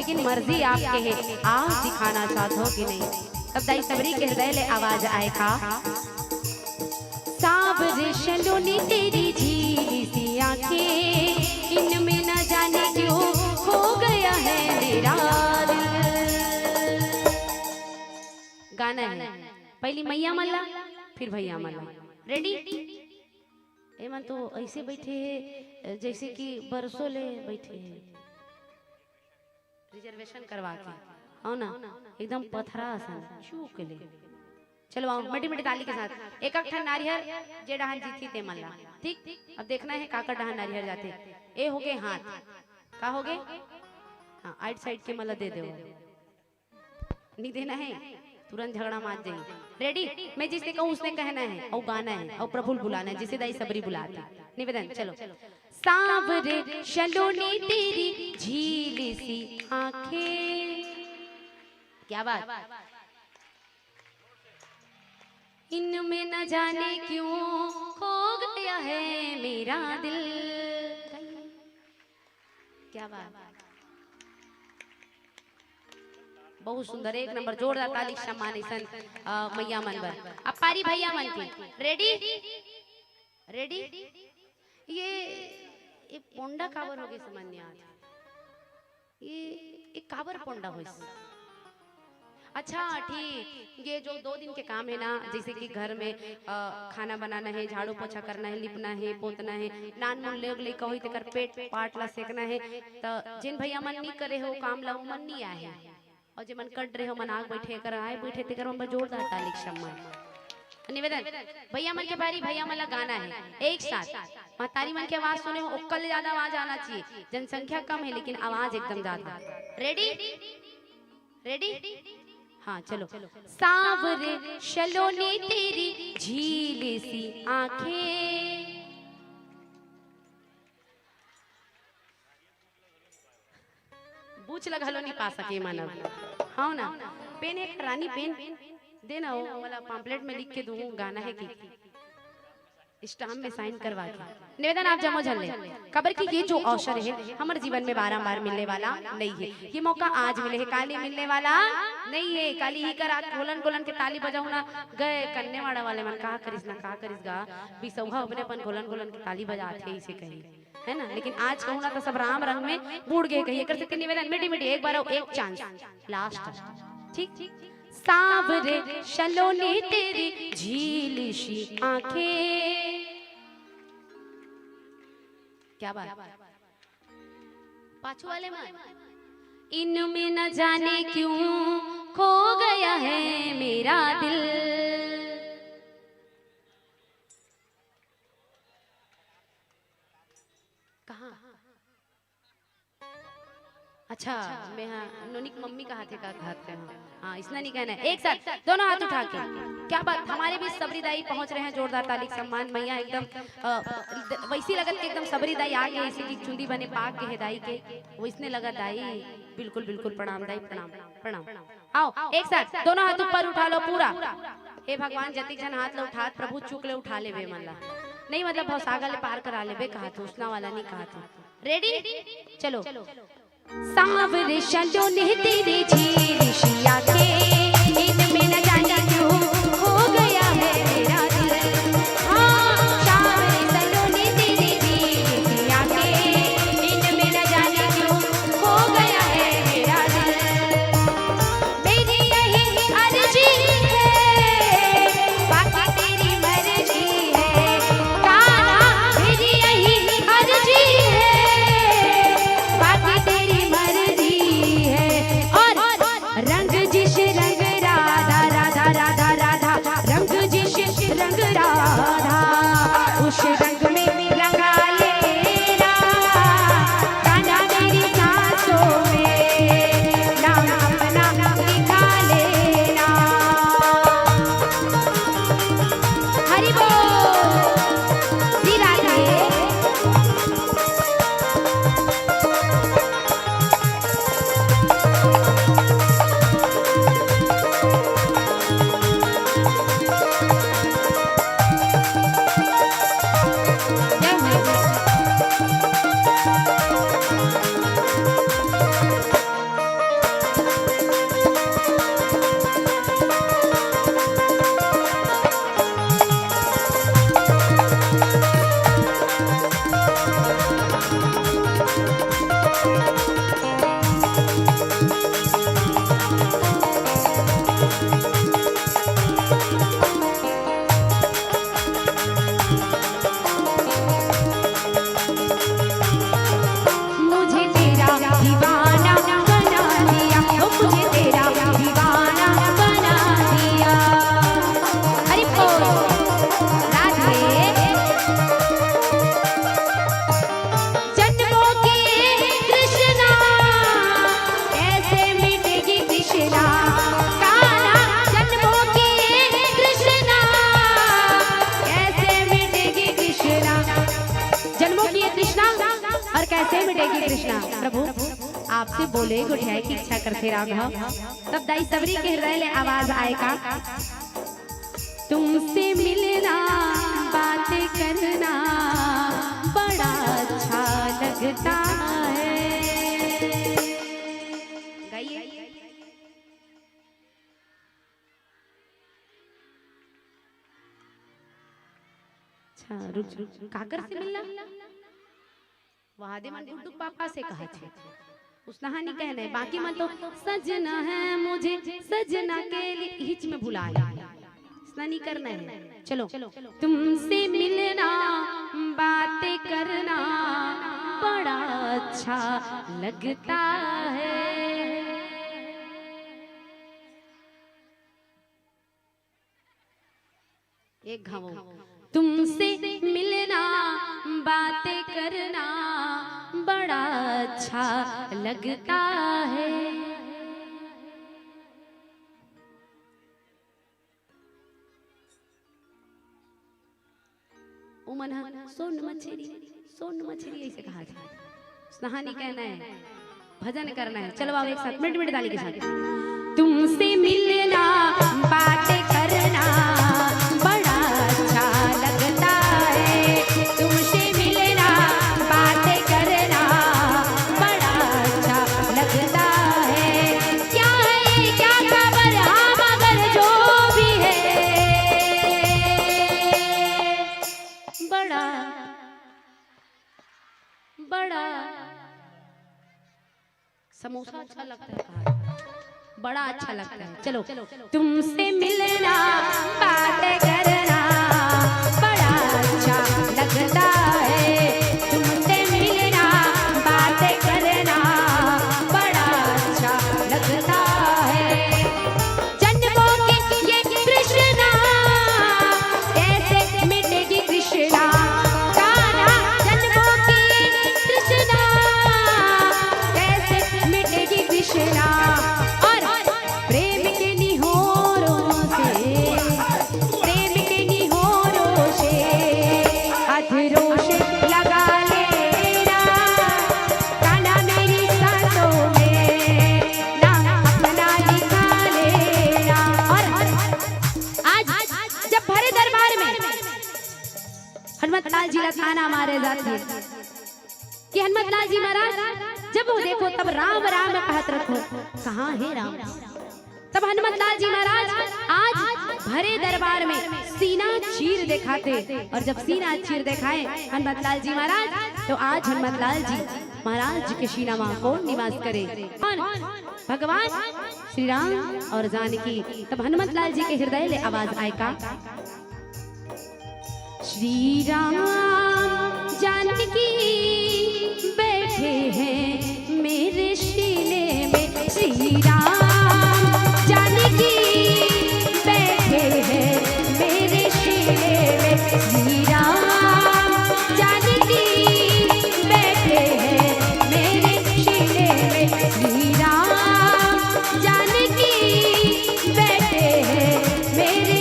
लेकिन मर्जी आपके है, आप दिखाना चाहते हो कि नहीं। तब दाई सबरी के हृदय ले आवाज आए का, सावरे शलोनी तेरी झीली सी आंखें, इनमें न जाने क्यों खो गया है मेरा दिल। गाना है पहली मैया मल्ला फिर भैया मल्ला। रेडी? ए मन तो ऐसे बैठे है जैसे कि बरसों ले बैठे है, रिजर्वेशन करवा के, हो ना, एकदम पथरा आसन चूक ले। चलो आओ मटी मटी ताली के साथ। एक अक्ठन नारियल जे डहान जीती ते मल्ला। ठीक, अब देखना है काकर डहान नारियल जाते। ए हो गए हाथ, का हो गए? हाँ, आइट साइड के मल्ला दे दो, नहीं देना है तुरंत झगड़ा मार जाएगी। रेडी? मैं जिससे कहूँ उसने कहना है और गाना है और प्रफुल बुलाना है, जिसे दाई सबरी बुलाते। निवेदन चलो। सांवरे शलोनी तेरी झीली सी आंखें, क्या बात, इनमें न जाने क्यों खो गया है मेरा दिल। क्या बात, बहुत सुंदर, एक नंबर, जोरदार ताली सम्मान सन मैया मन पर। अब पारी भैया मन की। रेडी? रेडी? ये पोंडा काबर हो गए समझ नहीं आता, ये एक काबर पोंडा हो। अच्छा ठीक, ये जो 2 दिन के काम है ना, जैसे कि घर में खाना बनाना है, झाड़ू पोछा करना है, लिपना है, पोतना है, नान मुन लेग ले कही तेकर पेट पाटला सेकना है, तो जिन भैया मन नहीं करे हो काम ला मन नहीं आए, और जे मन कट रहे हो मन आग बैठे कर आए बैठे तेकर हम जोरदार ताली सम्मान। निवेदन भैया मन के बारी, भैया मन गाना है एक साथ। महतारी मन की आवाज सुने हो, ओक्कल ज्यादा आवाज आना चाहिए, जनसंख्या कम है लेकिन आवाज एकदम ज्यादा। रेडी? रेडी? हाँ चलो। सांवरे शलोनी तेरी झीली सी आंखें, बूझ लगा लो नहीं पा सके मानव। हाँ ना, पेन एक रानी पेन देना हो, मतलब पम्पलेट में लिख के दूँ गाना है कि स्टाम्प में साइन करवा के। निवेदन आप जमो झल ले खबर की, ये जो अवसर है हमारे जीवन में बार मिलने वाला नहीं है, ये मौका आज मिले है, काली मिलने वाला नहीं है। काली ही कर गोलन गोलन के ताली बजाऊ ना गए कन्ने वाले मन कहा करिस ना कहा करिस गा बिसौहा अपने अपन गोलन गोलन के ताली बजाते इसे कही है ना, लेकिन आज कहूँ ना तो सब राम रंग में बूढ़ गए कहिए कर सकते। निवेदन मिटी मिटी एक बार एक चांस लास्ट, ठीक? सांवरे शलोनी तेरी झीली सी आंखें, क्या बात, पाछू वाले मन, इनमें न जाने क्यों खो गया है मेरा दिल। कहाँ? अच्छा मैं हाँ नोनिक मम्मी कहा थे का कहते हैं, हाँ इसना नहीं कहना है। एक साथ दोनों हाथ उठा के, क्या बात, हमारे भी सबरी दाई पहुंच रहे हैं, जोरदार ताली सम्मान। मैया एकदम वैसी लगत के एकदम सबरी दाई आ गए, इसी की चुंदी बने पाक के है दाई के, वो इसने लगा दाई बिल्कुल बिल्कुल प्रणाम दाई, प्रणाम प्रणाम। आओ एक साथ दोनों हाथ ऊपर उठा लो पूरा। हे भगवान जति जन हाथ लो उठा, प्रभु चुक ले उठा ले बे मल्ला नहीं, मतलब भवसागर ले पार करा ले बे कहा था, उसना वाला नहीं कहा था। रेडी? चलो। सांवरे शलोनी तेरी झीली सी आंखें, इनमें न जाने क्यों खो गया है मेरा दिल। हाँ सांवरे शलोनी तेरी झीली सी आंखें, इनमें न जाने क्यों खो गया है मेरा दिल। मेरी यही अर्जी है, बाकी तेरी मर्जी है, काना मेरी यही अर्जी है, बाकी तेरी रंग जिस रंग आपसे बोले गुठियाई की इच्छा करते राघव। तब दाई सबरी के हृदय ले आवाज आएगा, तुमसे मिलना बातें करना बड़ा अच्छा लगता है। गाइए। अच्छा रुक काकर से मिलना वादे मन गुड्डू पापा से कहा छे उस नहानी कहना है, बाकी मन तो सजना है मुझे सजना के लिए हिच में भुलाया इतना नहीं करना है। चलो तुमसे मिलना बातें करना बड़ा अच्छा लगता है। एक घावो तुमसे मिलना बातें करना बड़ा अच्छा लगता है। उमन सोन मछली ऐसे कहा था। नहानी कहना है, भजन करना है। चलो आओ एक साथ मिनट मिनट डाली के साथ। तुमसे मिलना बातें करना बड़ा अच्छा लगता है। तुमसे मिलना बातें करना बड़ा अच्छा लगता है। क्या है क्या खबर हाँ मगर जो भी है बड़ा बड़ा समोसा अच्छा लगता है, बड़ा अच्छा लगता है। चलो तुमसे मिलना बातें करना बड़ा अच्छा लगता है। तुमसे मिलना बातें करना बड़ा अच्छा लगता है। जन्मों के ये कृष्णा कैसे मिटेगी कृष्णा गाना। जन्मों की कृष्णा कैसे मिटेगी कृष्णा। हनुमतलाल जी थाना मारे जाते कि हनुमतलाल जी महाराज जब वो देखो तब राम राम कहत रखो, कहाँ है राम। तब हनुमतलाल जी महाराज आज भरे दरबार में सीना चीर दिखाते, और जब सीना चीर दिखाए हनुमतलाल जी महाराज तो आज हनुमतलाल जी महाराज के सीना में कौन निवास करे, भगवान श्री राम और जानकी। तब हनुमतलाल जी के हृदय ले आवाज आएगा, श्री राम जानकी बैठे हैं मेरे सीने में। श्री राम जानकी बैठे हैं मेरे सीने में। श्री राम जानकी बैठे हैं मेरे सीने में। श्री राम जानकी बैठे हैं मेरे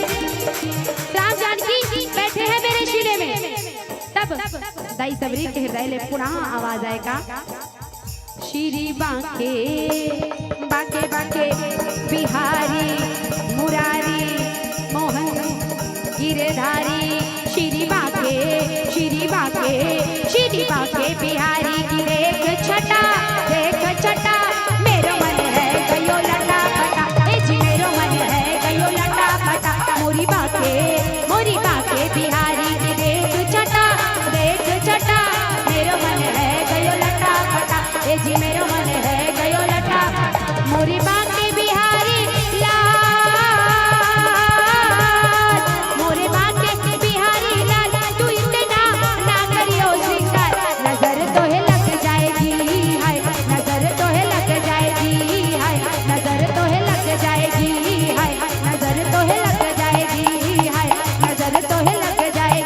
राम जानकी बैठे हैं मेरे सीने में। तब दाई सबरी के हृदय ले पुनः आवाज आएगा, श्री बांके बांके बांके बिहारी मुरारी मोहन गिरधारी। श्री बांके बिहारी की देख छटा मेरो मन है गयो लटा फटा। ए जी मेरो मन है गयो लटा फटा। मोरी बांके बिहारी की देख छटा मेरो मन है गयो लटा फटा। ए जी मेरो मन है गयो लटा। मोरी बांके बिहारी लाल, मोरे बांके बिहारी लाल तू इतना ना करियो श्रृंगार। नजर तो है लग जाएगी हाय, नजर तो है लग जाएगी हाय, नजर तो है लग जाएगी हाय, नजर तो है लग जाएगी हाय, नजर तो है लग जाएगी।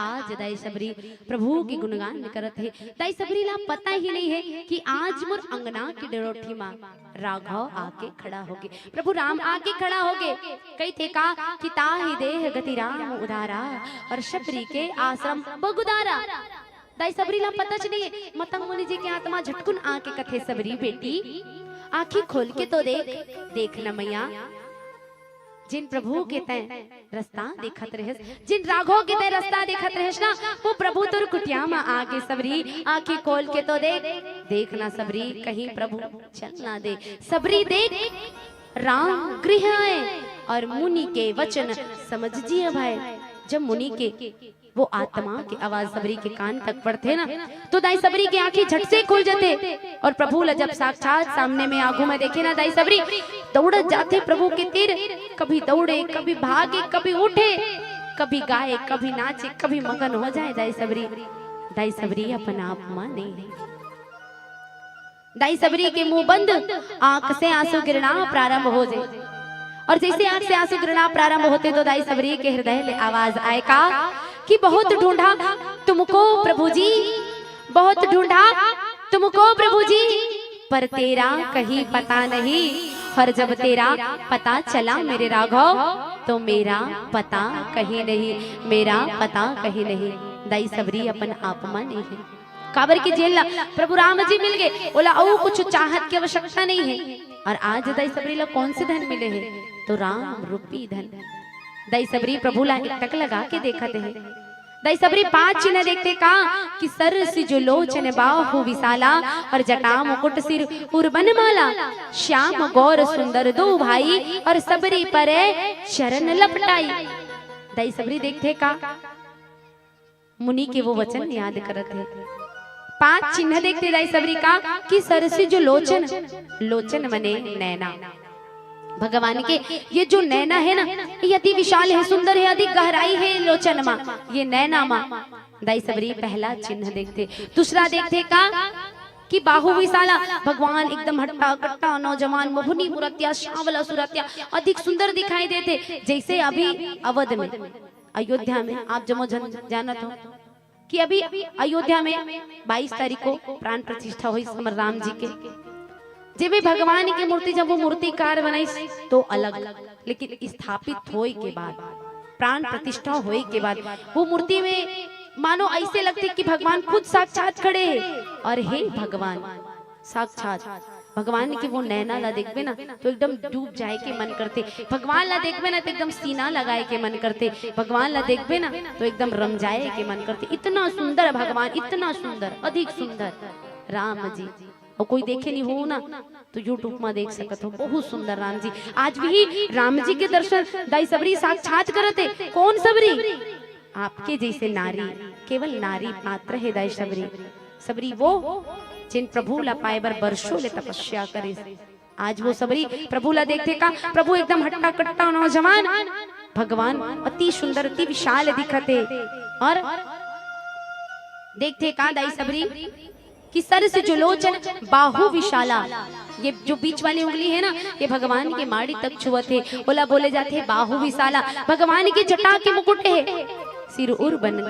आज दाई सबरी प्रभु की गुणगान करत है। दाई सबरी ला पता ही नहीं है कि आज मोर अंगना की डरोठी माँ राघव आके खड़ा होगे, प्रभु राम आके खड़ा होगे। कई थे का कि ताहि देह गति राम उदारा और शबरी के आश्रम बगुदारा। दाई सबरी ला पता चली मतंग मुनि जी के आत्मा झटकुन आके कथे सबरी बेटी आंखें खोल के तो देख न मैया, जिन प्रभु के तय रास्ता देखत रहे, जिन राघव के तय रास्ता देखत रहे ना, वो प्रभु तुर कुटिया में आके सबरी आंखें खोल के तो देख ना सबरी, कहीं प्रभु चल ना दे। सबरी देख राम गृह आए और मुनि के वचन समझ जिए भाई। जब मुनि के वो आत्मा की आवाज सबरी के कान तक पड़ते ना, तो दाई सबरी की आंखें झट से खुल जाते और प्रभु ला जब साक्षात सामने में आंखों में देखे ना, दाई सबरी दौड़ जाते प्रभु के तीर। कभी दौड़े, कभी भागे, कभी उठे, कभी गाए, कभी नाचे, कभी मगन हो जाए दाई सबरी। दाई सबरी अपन आप माने, दाई सबरी के मुंह बंद, आंख से आंसू गिरना प्रारंभ हो जाए। और जैसे आंख से आंसू गिरना प्रारंभ होते तो दाई सबरी के हृदय में आवाज आए का कि बहुत ढूंढा तुमको प्रभु जी, बहुत ढूंढा तुमको प्रभु जी, पर तेरा कहीं पता नहीं। और जब तेरा पता चला मेरे राघव, तो मेरा पता कहीं नहीं, मेरा पता कहीं नहीं। दाई सबरी अपन आप माने है, काबर की जेल प्रभु राम जी मिल गए, बोला ओ कुछ चाहत की आवश्यकता नहीं है। और आज दाई सबरी ला कौन से धन मिले हैं, तो राम रूपी धन। दाई सबरी प्रभु ला टक लगा के देखते हैं। दाई सबरी 5 चिन्ह देखते का कि सर से जो लोचन बाहु विशाला और जटा मुकुट सिर उर्बन माला, श्याम गौर सुंदर दो भाई और सबरी पर शरण लपटाई। दाई सबरी देखते का मुनि के वो वचन याद करते हैं। 5 चिन्ह देखते दाई सबरी का कि सर से जो लोचन, लोचन मने नैना, भगवान के ये जो नैना है ना, ये अति विशाल है, सुंदर है, अधिक गहराई है लोचन माँ, ये नैना माँ। दाई सबरी पहला चिन्ह देखते। दूसरा देखते का कि बाहु विशाला, भगवान एकदम हट्टा कट्टा नौजवान मोहनी मूर्तिया, श्यावला सूरतिया, अधिक सुंदर दिखाई देते। जैसे अभी अवध में, अयोध्या में आप जमो जानत हो कि अभी अयोध्या में 22 तारीख को प्राण प्रतिष्ठा हुई समर राम जी के। जब भगवान की मूर्ति, जब वो मूर्तिकार बनाई तो अलग, लेकिन स्थापित होए के बाद, प्राण प्रतिष्ठा होए के बाद वो मूर्ति में मानो ऐसे लगते कि भगवान खुद साक्षात खड़े हैं। और हे भगवान साक्षात, भगवान के वो नैना ला देखबे ना तो एकदम डूब जाए के मन करते, भगवान ला देखबे ना तो एकदम सीना लगाए के मन करते, भगवान ला देखबे ना तो एकदम रम जाए के मन करते। इतना सुंदर भगवान, इतना सुंदर, अधिक सुंदर राम जी। और कोई देखे नहीं हो ना तो यूट्यूब में देख सकते हो, बहुत सुंदर राम जी। आज भी राम जी के दर्शन दाई सबरी साक्षात करते। कौन सबरी? आपके जैसे नारी, केवल नारी मात्र है दाई सबरी। सबरी वो जिन प्रभु ला पाए बर वर्षों ले तपस्या करे। आज वो सबरी प्रभु ला देखते का, प्रभु एकदम हट्टा कट्टा नौजवान, भगवान अति सुंदर, अति विशाल दिखते। और देखते का दाई सबरी कि सर से जो लोचन बाहु विशाला, ये जो बीच वाली उंगली है ना, ये भगवान के माड़ी तक छुअते, बोला बोले जाते बाहु विशाला। भगवान की जटा के मुकुट है, सिर उर्बन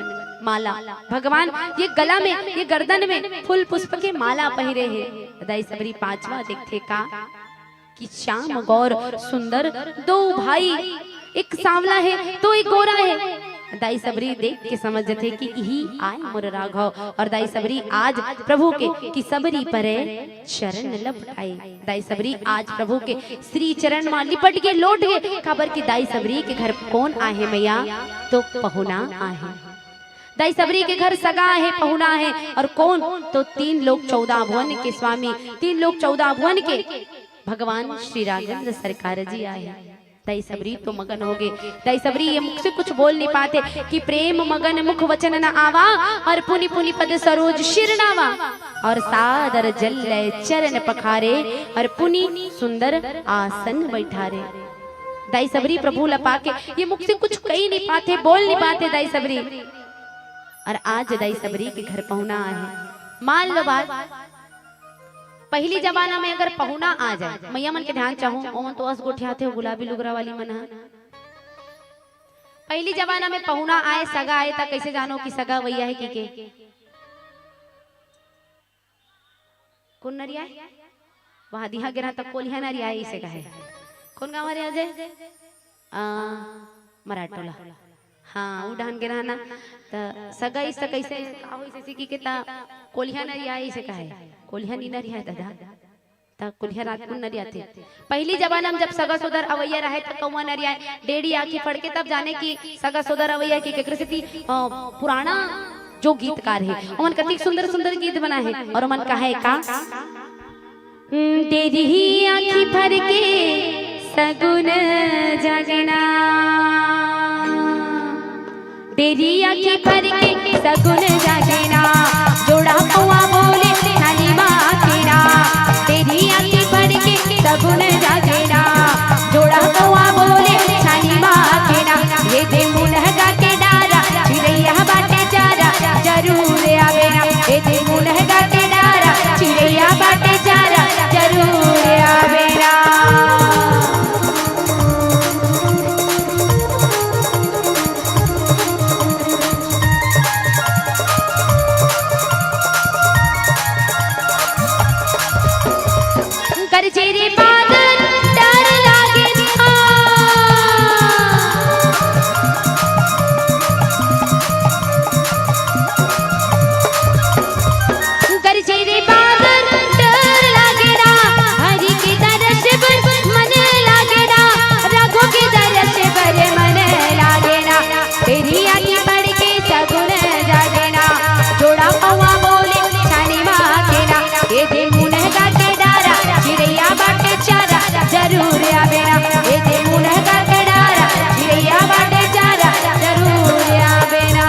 माला, भगवान ये गला में, ये गर्दन में फूल पुष्प के माला पहरे है। दाई सबरी 5वां देखते का कि श्याम गौर सुंदर दो भाई, एक सांवला है तो एक गोरा है। दाई सबरी देख के समझते कि यही आए मोर राघव। और दाई सबरी आज प्रभु के कि सबरी परे शरण लपटाई। दाई सबरी आज प्रभु के श्री चरण में लिपट के लौट गए। खबर की दाई सबरी के घर कौन आहे मैया, तो पहुना आहे। दाई सबरी के घर सगा है, पहुना है, और कौन, तो 3 लोग 14 भुवन के स्वामी, 3 लोग 14 भुवन के भगवान श्री राघवेंद्र सरकार जी आए। दाई सबरी तो मगन हो गए। दाई सबरी ये मुख से कुछ बोल नहीं पाते कि प्रेम मगन मुख वचन न आवा, और पुनि पुनि पद सरोज शिरनावा, और सादर जल चरण पखारे, और पुनि सुंदर आसन बैठारे। दाई सबरी प्रभु लपा के ये मुख से कुछ कही नहीं पाते, बोल नहीं पाते दाई सबरी। और आज दाई सबरी के घर पहुना है। मान लो बात, पहली जमाना में अगर पहुना आ जाए, मैया मन के ध्यान चाहूं ओमन तो अस गोठियाते हो गुलाबी लुगरा वाली मन। पहली जमाना में पहुना आए सगा आए था, कैसे जानो कि सगा वैया है कि के कौन नरिया है वहां दिहा गिरा तक कोलिया नरिया है इसे कहे कौन गाँव रे अजय मराठोला हाँ वो डान गिरा ना तो सगा इस कैसे आओ इसे सीखी के ता कोलिया नरिया है इसे कहे कोलिया नी नरिया है दादा ता कोलिया रात को नरिया थे। पहली जमाना में जब सगा सोदर अवैया रहे तो कौवा नरिया डेढ़ी आंखी फड़ के तब जाने की सगा सोदर अवैया की केकरे थी पुराना जो गीतकार है उमन कति सुंदर सुंदर गीत बना है और उमन का है का तेरी ही आंखी भर के सगुन जगना तेरी आंखी भर के सगुन जगना जोड़ा कौवा बोले नानी माँ तेरा तेरी आंखी भर के सगुन जगना जोड़ा कौवा बोले नानी माँ तेरा ये दे मुनहगा के डारा चिड़ैया बाटे चारा जरूर आवेना ये दे मुनहगा के डारा चिड़ैया बाटे चारा जरूर आवेना। गरजेरे बादल डर लागे गरजेरे बादल डर लागेरा हरि के दरस पर मन लागेरा रघु के दरस पर मन लागेरा तेरी आंखें पड़ के सगुन जागेना जोड़ा कौवा बोले छानी माँ केरा ये दे मुनहगा के डारा चिड़ैया बाटे चारा जरूर आवेना ये दे मुनहगा के डारा चिड़ैया बाटे चारा जरूर आवेना।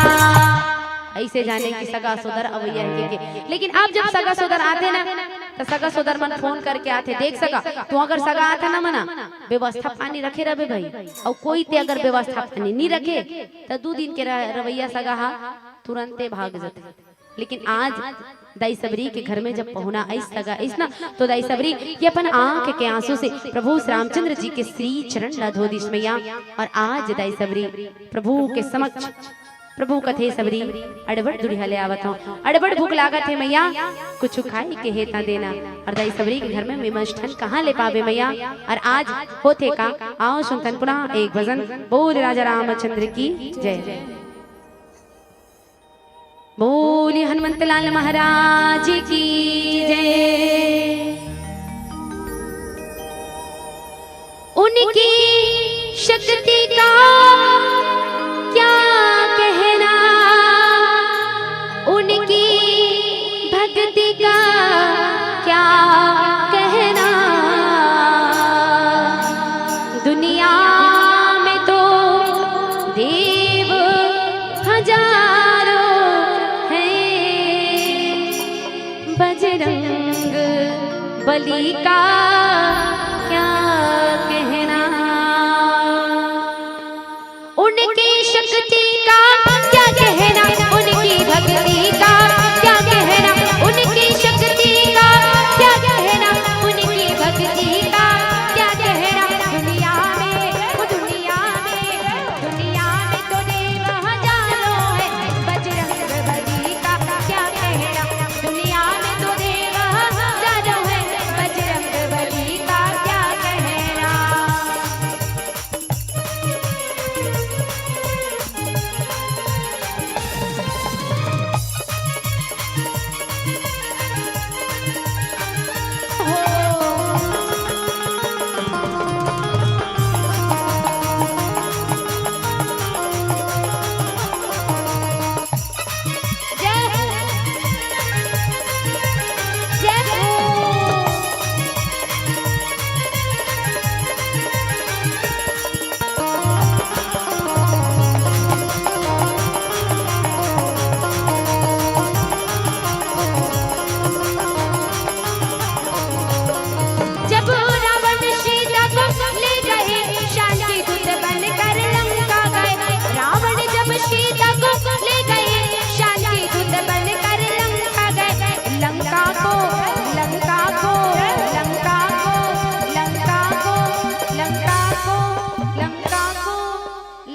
ऐसे जाने की सगा सोदर अवैया के लेकिन अब जब सगा सोदर आते ना तो सगा सोदर मन फोन करके आते देख सका तू अगर सगा आता ना मना व्यवस्था पानी रखे रहे भाई और कोई ते अगर व्यवस्था पानी नहीं रखे तो 2 दिन के रवैया सगा हा तुरंते भाग जाते। लेकिन आज दाई सबरी के घर में जब पहुना ऐस सगा ऐस ना तो दाई सबरी ये अपन आंख के आंसू से प्रभु रामचंद्र जी के श्री चरण ला धो दिस मैया और आज दाई सबरी प्रभु के समक्ष प्रभु कथे सबरी अड़बड़ दुढ़िया ले आवत हूँ अड़बड़ भूख लागत है मैया कुछ खाए के हेता देना और दाई सबरी के घर में विमष्ठन कहाँ ले पावे मैया और आज होते का आओ सुनतन पुनः एक भजन बोल राजा रामचंद्र की जय बोली हनुमंत लाल महाराज की जय। उनकी शक्ति का क्या कहना उनकी भक्ति का क्या कहना दुनिया में तो देव हजारों बजरंग बली का क्या कहना उनकी शक्ति का क्या कहना उनकी भक्ति का क्या कहना उनकी शक्ति का क्या कहना उनकी भक्ति का क्या कहना दुनिया में तो देव हजारों है बजरंग बली का क्या कहना दुनिया में तो देव हजारों है बजरंग बली का क्या कहना।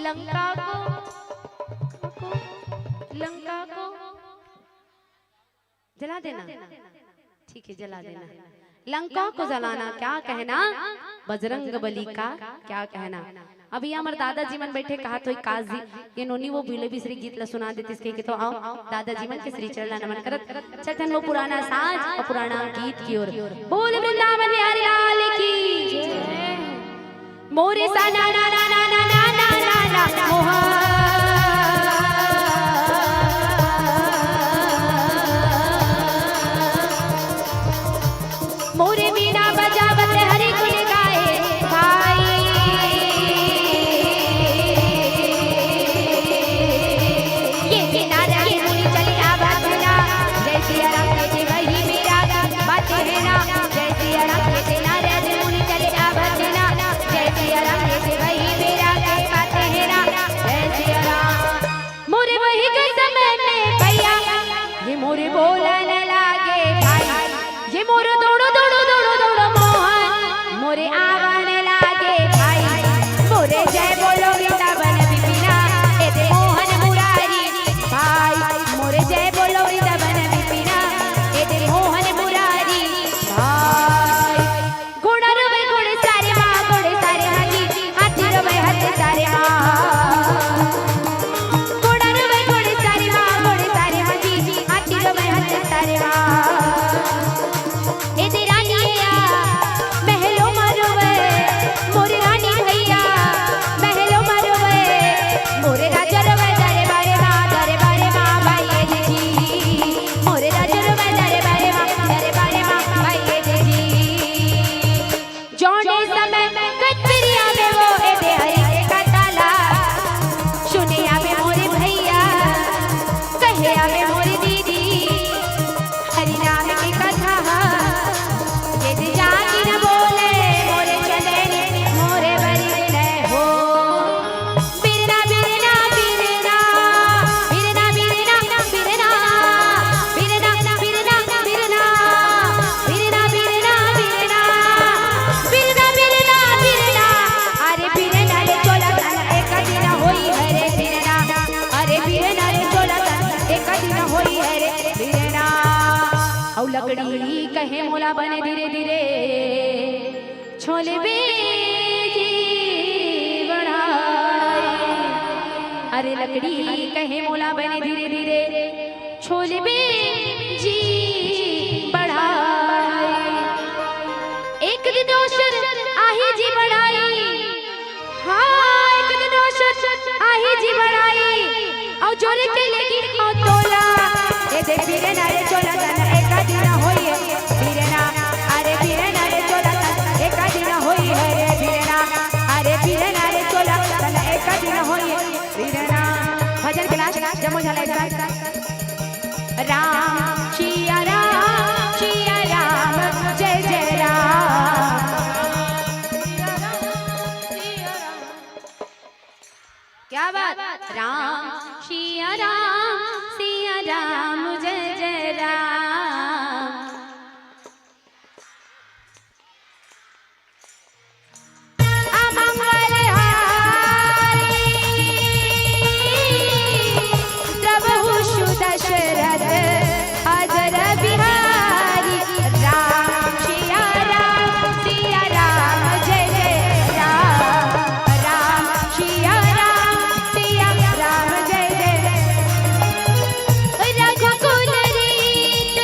लंका को जला देना, ठीक है जला देना। लंका को जलाना क्या कहना, बजरंग बली का क्या कहना। अभी हमार दादाजी मन बैठे कहा तो काज जी ये नोनी वो बिले बिसरी गीत ला सुना देती इसके कि तो आओ दादाजी मन के श्री चरण नमन करत चलतन वो पुराना साज और पुराना गीत की ओर। बोल वृंदावन बिहारी लाल की मोरे सा ना ना ना ना ना ना ना ना मोहा मोरे मीना बजावत हरि गुण गाए भाई ये किनारा के मुनि चले आवाज ना जय सिया राम के वही मेरा बातें है ना जय सिया राम के किनारे के मुनि चले आवाज ना जय सिया राम के वही मेरा बातें है ना जय सिया राम मोरे वही के समय में भैया ये मोरे बोलने लागे भाई ये मोरे दौड़ो दौड़ो दौड़ो दौड़ो मोहन मोरे आवाने लागे भाई मोरे जय बोलो वृंदावन विपिना ए दे मोहन मुरारी भाई मोरे जय बोलो वृंदावन विपिना ए दे मोहन मुरारी भाई घोड़ा रोवे घोड़े सारे हाथी हाथी रोवे हाथी सारे घोड़ा रोवे घोड़े सारे हाथी हाथी रोवे हाथी सारे लकड़ी कहे मोला बने धीरे धीरे छोले बेजी बढ़ाए अरे लकड़ी कहे मोला बने धीरे धीरे छोले बेजी बढ़ाए एक दिन दोषर आही जी बढ़ाई हाँ एक दिन दोषर आही जी बढ़ाई और जोरे के लेगी और तोला ये देख फिरे नारे चोला दिन होई है फिरना अरे फिरना रे चोला एक दिन होई है रे फिरना अरे फिरना रे चोला एक दिन होई है फिरना। भजन क्लास जमो झाला एकदा राम सिया राम जय जय राम क्या बात राम सिया राम जय जय राम। दशरथ अजर बिहारी राम सिया राम जय जय राम राम सिया राम जय जय रघुकुल रीत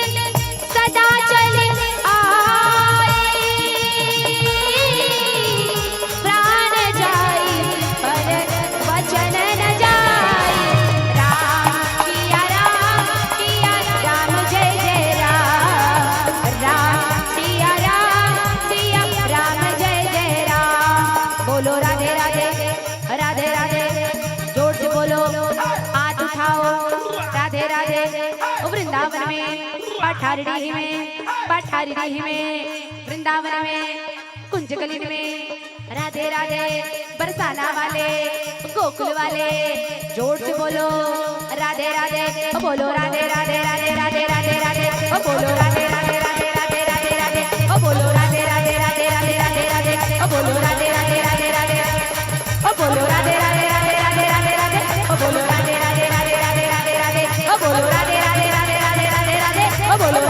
सदा चले आए प्राण जाए पर वचन न जाए बोलो राधे राधे राधे राधे जोर से बोलो हाथ उठाओ राधे राधे वृंदावन में पठारी में वृंदावन में कुंजकलिन में राधे राधे बरसाना वाले गोकुल वाले जोर से बोलो राधे राधे बोलो राधे राधे राधे राधे राधे राधे बोलो राधे राधे राधे राधे राधे राधे बोलो राधे राधे राधे राधे राधे राधे बोलो राधे राधे राधे राधे बोलो राधे राधे राधे राधे राधे राधे बोलो राधे राधे राधे राधे राधे राधे बोलो राधे राधे राधे राधे राधे राधे बोलो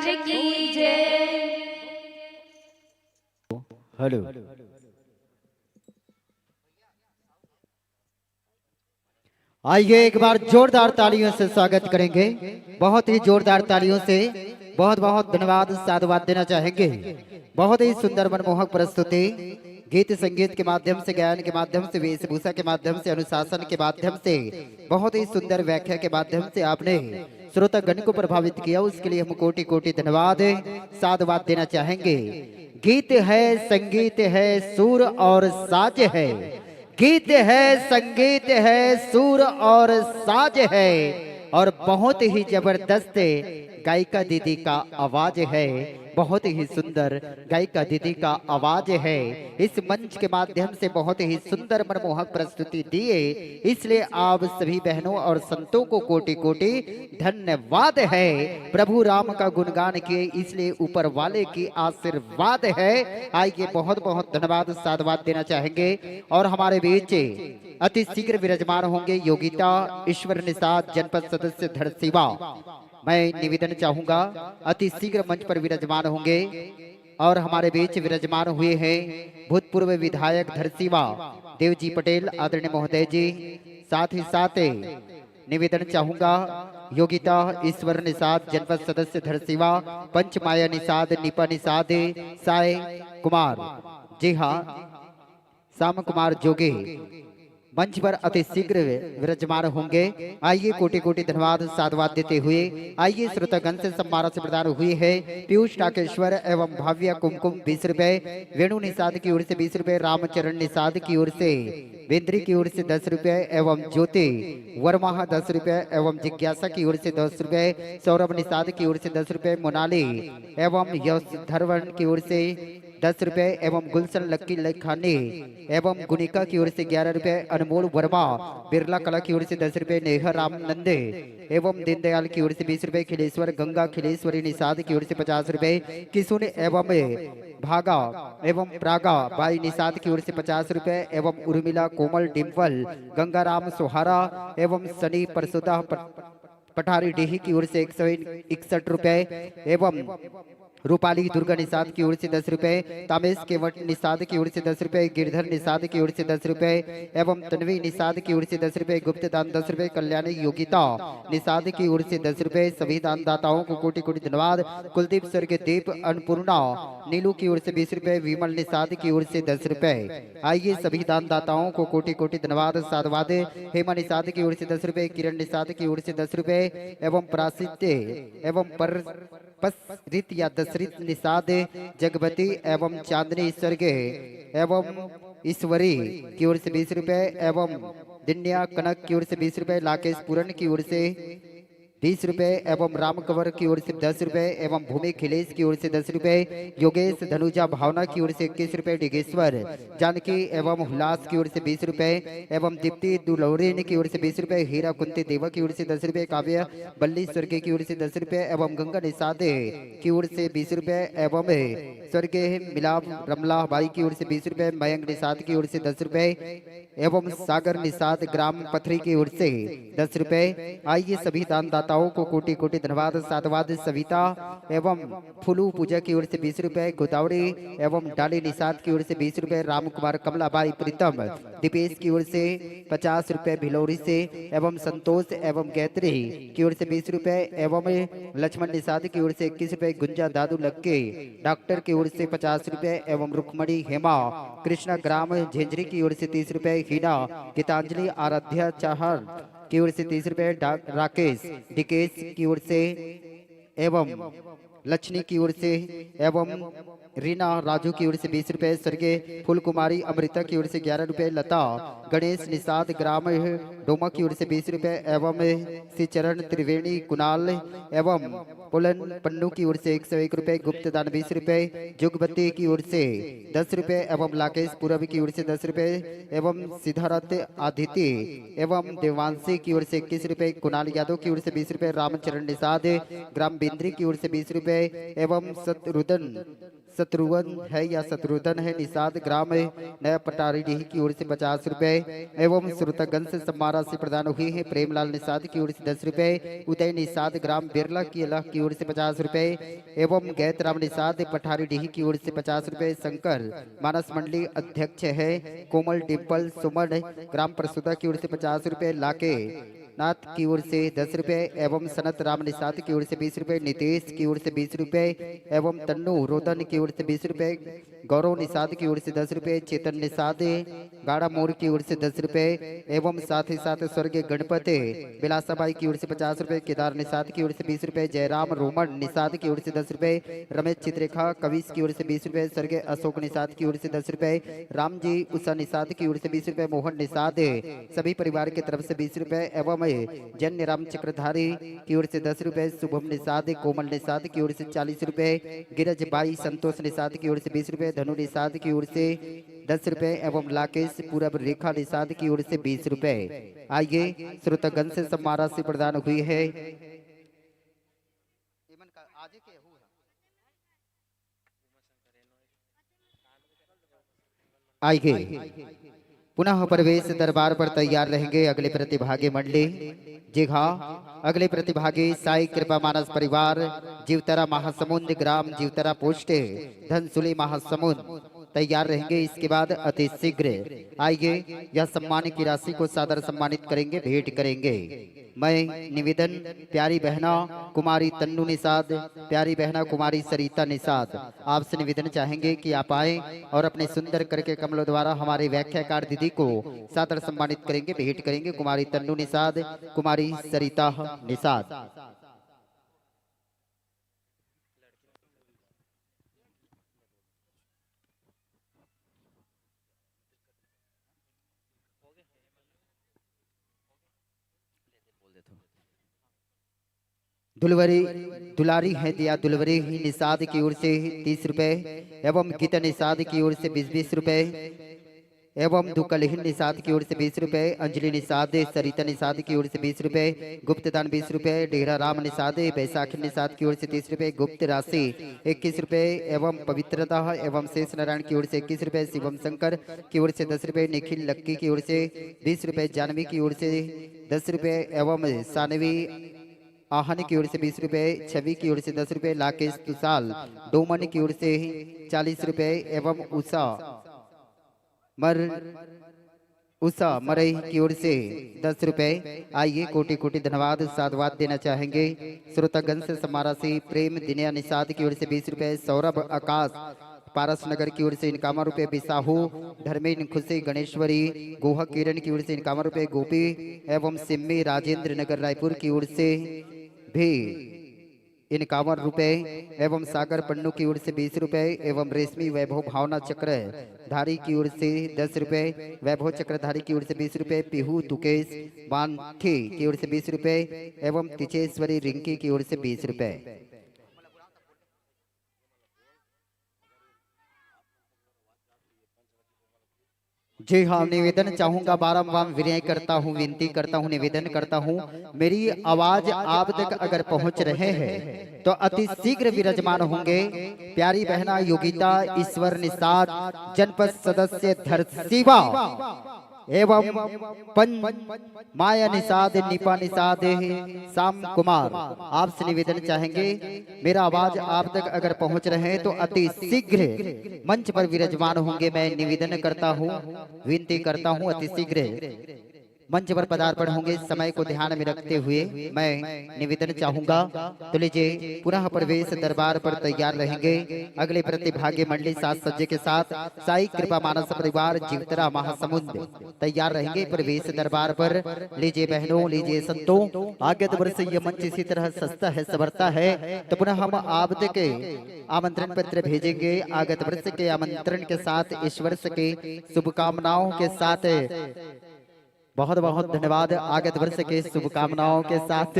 रामचंद्र की जय। हेलो, आइए एक बार जोरदार तालियों से स्वागत करेंगे। बहुत ही जोरदार तालियों से बहुत बहुत धन्यवाद साधुवाद देना चाहेंगे। बहुत ही सुंदर मनमोहक प्रस्तुति, गीत संगीत के माध्यम से, गायन के माध्यम से, वेशभूषा के माध्यम से, अनुशासन के माध्यम से, बहुत ही सुंदर व्याख्या के माध्यम से आपने श्रोतागण को प्रभावित किया। उसके लिए हम कोटि कोटि धन्यवाद साधुवाद देना चाहेंगे। गीत है, संगीत है, सुर और साज है। गीत है, संगीत है, सुर और साज है, और बहुत ही जबरदस्त गायिका दीदी का आवाज है। बहुत ही सुंदर गायिका दीदी का आवाज है। इस मंच के माध्यम से बहुत ही सुंदर मनमोहक प्रस्तुति दिए, इसलिए आप सभी बहनों और संतों को कोटि कोटि धन्यवाद है। प्रभु राम का गुणगान किए, इसलिए ऊपर वाले की आशीर्वाद है। आइए बहुत बहुत धन्यवाद साधुवाद देना चाहेंगे। और हमारे बीच अति शीघ्र विराजमान होंगे योगिता ईश्वर निषाद जनपद सदस्य धड़सीवा। मैं निवेदन चाहूंगा, अति शीघ्र मंच पर विराजमान होंगे। और हमारे बीच विराजमान हुए हैं भूतपूर्व विधायक धड़सीवा देवजी पटेल आदरणीय महोदय जी। साथ ही साथ निवेदन चाहूंगा, योगिता ईश्वर निषाद जनपद सदस्य धड़सीवा, पंचमाया निषाद, निपा निषाद, साय कुमार, जी हाँ श्याम कुमार जोगे मंच पर अति शीघ्र विराजमान होंगे। आइए कोटि कोटि धन्यवाद साधुवाद देते हुए आइए श्रोतागण से सम्मान से प्रदान हुए है पीयूष टाकेश्वर एवं भाव्या कुमकुम 20 रुपए, वेणु निषाद की ओर से 20 रुपए, रामचरण निषाद की ओर से, बेंद्री की ओर से 10 रुपए एवं ज्योति वर्मा 10 रुपए एवं जिज्ञासा की ओर से 10 रुपए, सौरभ निषाद की ओर से 10 रुपए, मोनाली एवं यश धरवन की ओर से 10 रुपए एवं गुलशन लक्की लखानी एवं गुनिका की ओर से 11 रुपए, अनमोल वर्मा बिरला कला की ओर से 10 रुपए, नेहा राम नंदे एवं दीनदयाल की ओर से 20 रुपए, खिलेश्वर गंगा खिलेश्वरी निषाद की ओर से 50 रुपए, किशुन एवं भागा एवं प्रागा बाई निषाद की ओर से 50 रुपए एवं उर्मिला कोमल डिम्पल गंगाराम सोहारा एवं सनी परसुदा पठारी डेही की ओर से 161 रुपए एवं रूपाली दुर्गा निषाद की ओर से 10 रुपए, तामेश केवट निषाद की ओर से 10 रुपए, गिरधर निषाद की ओर से 10 रुपए एवं तन्वी निषाद की ओर से 10 रुपए, गुप्त दान 10 रुपए, कल्याणी योगिता निषाद की ओर से 10 रुपए। सभी दानदाताओं को कोटि कोटि धन्यवाद। कुलदीप स्वर्गदीप अन्नपूर्णा नीलू की ओर से 20 रुपए, विमल निषाद की ओर से 10 रुपए। आइए सभी दानदाताओं को कोटि कोटि धन्यवाद साधुवाद। हेमा निषाद की ओर से 10 रुपए, किरण निषाद की ओर से 10 रुपए एवं प्रासित्य एवं पसरित या दशरित निषाद, जगवती एवं चांदनी स्वर्ग एवं ईश्वरी की ओर से 20 रुपए एवं दिन्या कनक की ओर से 20 रुपए, लाकेश पूरन की ओर से 20 रुपए एवं राम कंवर की ओर से 10 रुपए एवं भूमि खिलेश की ओर से 10 रुपए, योगेश धनुजा भावना की ओर से 21 रुपए, डिगेश्वर जानकी एवं हुलास की ओर से 20 रुपए एवं दीप्ति दुलौरेन की ओर से 20 रुपए, हीरा कुंती देवा की ओर से 10 रुपए, काव्य बल्ली स्वर्ग की ओर से 10 रुपए एवं गंगा निषाद की ओर से 20 रुपए एवं स्वर्ग मिलाप रमला बाई की ओर से 20 रुपए, मयंक निषाद की ओर से 10 रुपए एवं सागर निषाद ग्राम पथरी की ओर से 10 रुपए। आइए सभी दानदाताओं को कोटि कोटि धन्यवाद साधुवाद। सविता एवं फुलू पूजा की ओर से 20 रुपए, गोदावरी एवं डाली निषाद की ओर से 20 रुपए, राम कुमार कमलाबाई प्रीतम दीपेश की ओर से 50 रुपए, भिलौरी से एवं संतोष एवं गायत्री की ओर से 20 रुपए एवं लक्ष्मण निषाद की ओर से 21 रुपए, गुंजा दादू लक्के डॉक्टर की ओर से 50 रुपए एवं रुक्मणी हेमा कृष्णा ग्राम झेंझरी की ओर से 30 रुपए, हीना गीतांजलि आराध्या चाहर की ओर से 30 रुपए, राकेश डिकेश की ओर से एवं लक्ष्मी की ओर से एवं रीना राजू की ओर से 20 रुपए, स्वर्गीय फूल कुमारी अमृता की ओर से 11 रुपए, लता गणेश निषाद ग्राम डोमा की ओर से 20 रुपए एवं श्रीचरण त्रिवेणी कुणाल एवं पुलन पन्नू की ओर से 101 रुपए, गुप्त दान 20 रुपए, जुगबत्ती की ओर से 10 रुपए एवं लाकेश पूरब की ओर से 10 रुपए एवं सिद्धारथ आदित्य एवं देवांशी की ओर से 21 रुपए, कुणाल यादव की ओर से 20 रुपए, रामचरण निषाद ग्राम बिंद्री की ओर से 20 रुपए एवं सतरुदन शत्रुघ्न है या शत्रुघ्न है निषाद ग्राम नया पटारी डीह की ओर से 50 रुपए एवं श्रुतगंज से सम्मान राशि प्रदान हुई है। प्रेमलाल निषाद की ओर से 10 रुपए, उदय निषाद ग्राम बिरला की अल्लाह की ओर से 50 रुपए एवं गैतराम निषाद पठारी डीह की ओर से 50 रुपए। शंकर मानस मंडली अध्यक्ष है। कोमल डिम्पल सुमन ग्राम प्रसुदा की ओर से 50 रुपए। लाके नाथ की ओर से 10 रुपए एवं सनत राम निषाद की ओर से 20 रुपए। नितेश की ओर से 20 रुपए एवं तन्नू रोदन की ओर से 20 रुपए। गौरव निषाद की ओर से 10 रुपए। चेतन निषाद गाड़ा मोड़ की ओर से 10 रुपए एवं साथ ही साथ स्वर्गीय गणपति बिलासाबाई की ओर से 50 रुपए। केदार निषाद की ओर से 20 रुपए। जयराम रोमन निषाद की ओर से 10 रुपए। रमेश चित्रेखा कविश की ओर से 20 रुपए। स्वर्गीय अशोक निषाद की ओर से 10 रुपए। राम जी उषा निषाद की ओर से 20 रुपए। मोहन निषाद सभी परिवार की तरफ से 20 रुपए एवं जन्य राम चक्रधारी की ओर से 10 रुपए। शुभम निषाद कोमल निषाद की ओर से 40 रुपए। गिरज बाई संतोष निषाद की ओर से 20 रुपए। धनु निषाद की ओर से 10 रुपए एवं लाकेश पूरब रेखा निषाद की ओर से 20 रुपए। आइए श्रोतागण से सम्मान राशि प्रदान हुई है। आइए पुनः प्रवेश दरबार पर तैयार रहेंगे अगले प्रतिभागी मंडली। जी हाँ, अगले प्रतिभागी साई कृपा मानस परिवार जीवतरा महासमुंद ग्राम जीवतरा पोस्ट धनसुली महासमुंद तैयार रहेंगे। इसके बाद अति शीघ्र आइए यह सम्मान की राशि को सादर सम्मानित करेंगे, भेंट करेंगे। मैं निवेदन प्यारी बहना कुमारी तन्नू निषाद, प्यारी बहना कुमारी सरिता निषाद, आपसे निवेदन चाहेंगे कि आप आए और अपने सुंदर करके कमलों द्वारा हमारे व्याख्याकार दीदी को सादर सम्मानित करेंगे, भेंट करेंगे। कुमारी तन्नू निषाद, कुमारी सरिता निषाद। दुलवरी दुलारी है दिया दुलवरी ही निषाद की ओर से 30 रुपए एवं गीता निषाद की ओर से 20-20 रुपए एवं दुकलहीन निषाद की ओर से 20 रुपए। अंजलि निषाद सरिता निषाद की ओर से 20 रुपए। गुप्तदान 20 रुपए। डेहरा राम निषाद बैसाखी निषाद की ओर से 30 रुपए। गुप्त राशि 21 रुपए एवं पवित्रता एवं शेष नारायण की ओर से 21 रुपए। शिवम शंकर की ओर से 10 रुपए। निखिल लक्की की ओर से 20 रुपए। जानवी की ओर से 10 रुपए एवं सानवी आहन की ओर से 20 रुपए। छवि की ओर से 10 रुपए। लाकेश तुषाल डोमन की ओर से 40 रुपए एवं उषा मरई की ओर से 10 रुपए। आइए कोटि कोटि धन्यवाद साधुवाद देना चाहेंगे। श्रोतागण से समारा से प्रेम दिनया निषाद की ओर से 20 रुपए। सौरभ आकाश पारस नगर की ओर से 51 रुपए। बिसाहू धर्मेन खुशी गणेश्वरी गोहा किरण की ओर से 51 रुपए। गोपी एवं सिम्मी राजेंद्र नगर रायपुर की ओर से भी 51 रुपए एवं सागर पन्नू की ओर से 20 रुपए एवं रेशमी वैभव भावना चक्र धारी की ओर से 10 रुपए। वैभव चक्रधारी की ओर से 20 रुपए। पिहू तुकेश बांथी की ओर से 20 रुपए एवं तिचेश्वरी रिंकी की ओर से 20 रुपए। जी हाँ, निवेदन चाहूंगा, बारंबार विनय करता हूँ, विनती करता हूँ, निवेदन करता हूँ, मेरी आवाज आप तक अगर पहुंच रहे हैं तो अति शीघ्र विराजमान होंगे प्यारी बहना योगिता ईश्वर निषाद जनपद सदस्य धरसीवा एवं माया निषाद निपा निषाद शाम कुमार। आपसे निवेदन चाहेंगे मेरा आवाज आप तक अगर पहुंच रहे हैं तो अति शीघ्र मंच पर विराजमान होंगे। मैं निवेदन करता हूं, विनती करता हूं, अति शीघ्र मंच पर पदार्पण होंगे। समय को ध्यान में रखते हुए मैं निवेदन चाहूंगा। तो लीजिए पुनः प्रवेश दरबार पर तैयार रहेंगे अगले प्रतिभागी मंडली साज सज्जे के साथ। साई कृपा मानस परिवार जीवतरा महासमुंद तैयार रहेंगे प्रवेश दरबार पर। लीजिए बहनों, लीजिए संतों, आगत वर्ष ये मंच इसी तरह सस्ता है, संवरता है। तो पुनः हम आप के आमंत्रण पत्र भेजेंगे आगत वर्ष के आमंत्रण के साथ, इस वर्ष के शुभकामनाओं के साथ। बहुत बहुत धन्यवाद। आगत वर्ष के शुभकामनाओं के साथ,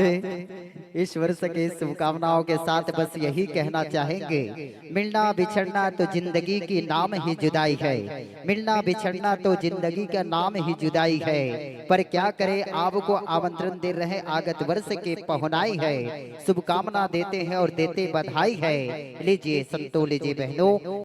इस वर्ष के शुभकामनाओं के साथ बस यही कहना चाहेंगे, मिलना बिछड़ना तो जिंदगी की नाम ही जुदाई है। मिलना बिछड़ना तो जिंदगी का नाम ही जुदाई है। पर क्या करे, आपको आमंत्रण दे रहे आगत वर्ष के पहुनाई है। शुभकामना देते हैं और देते बधाई है। लीजिए संतो, लीजिए बहनों।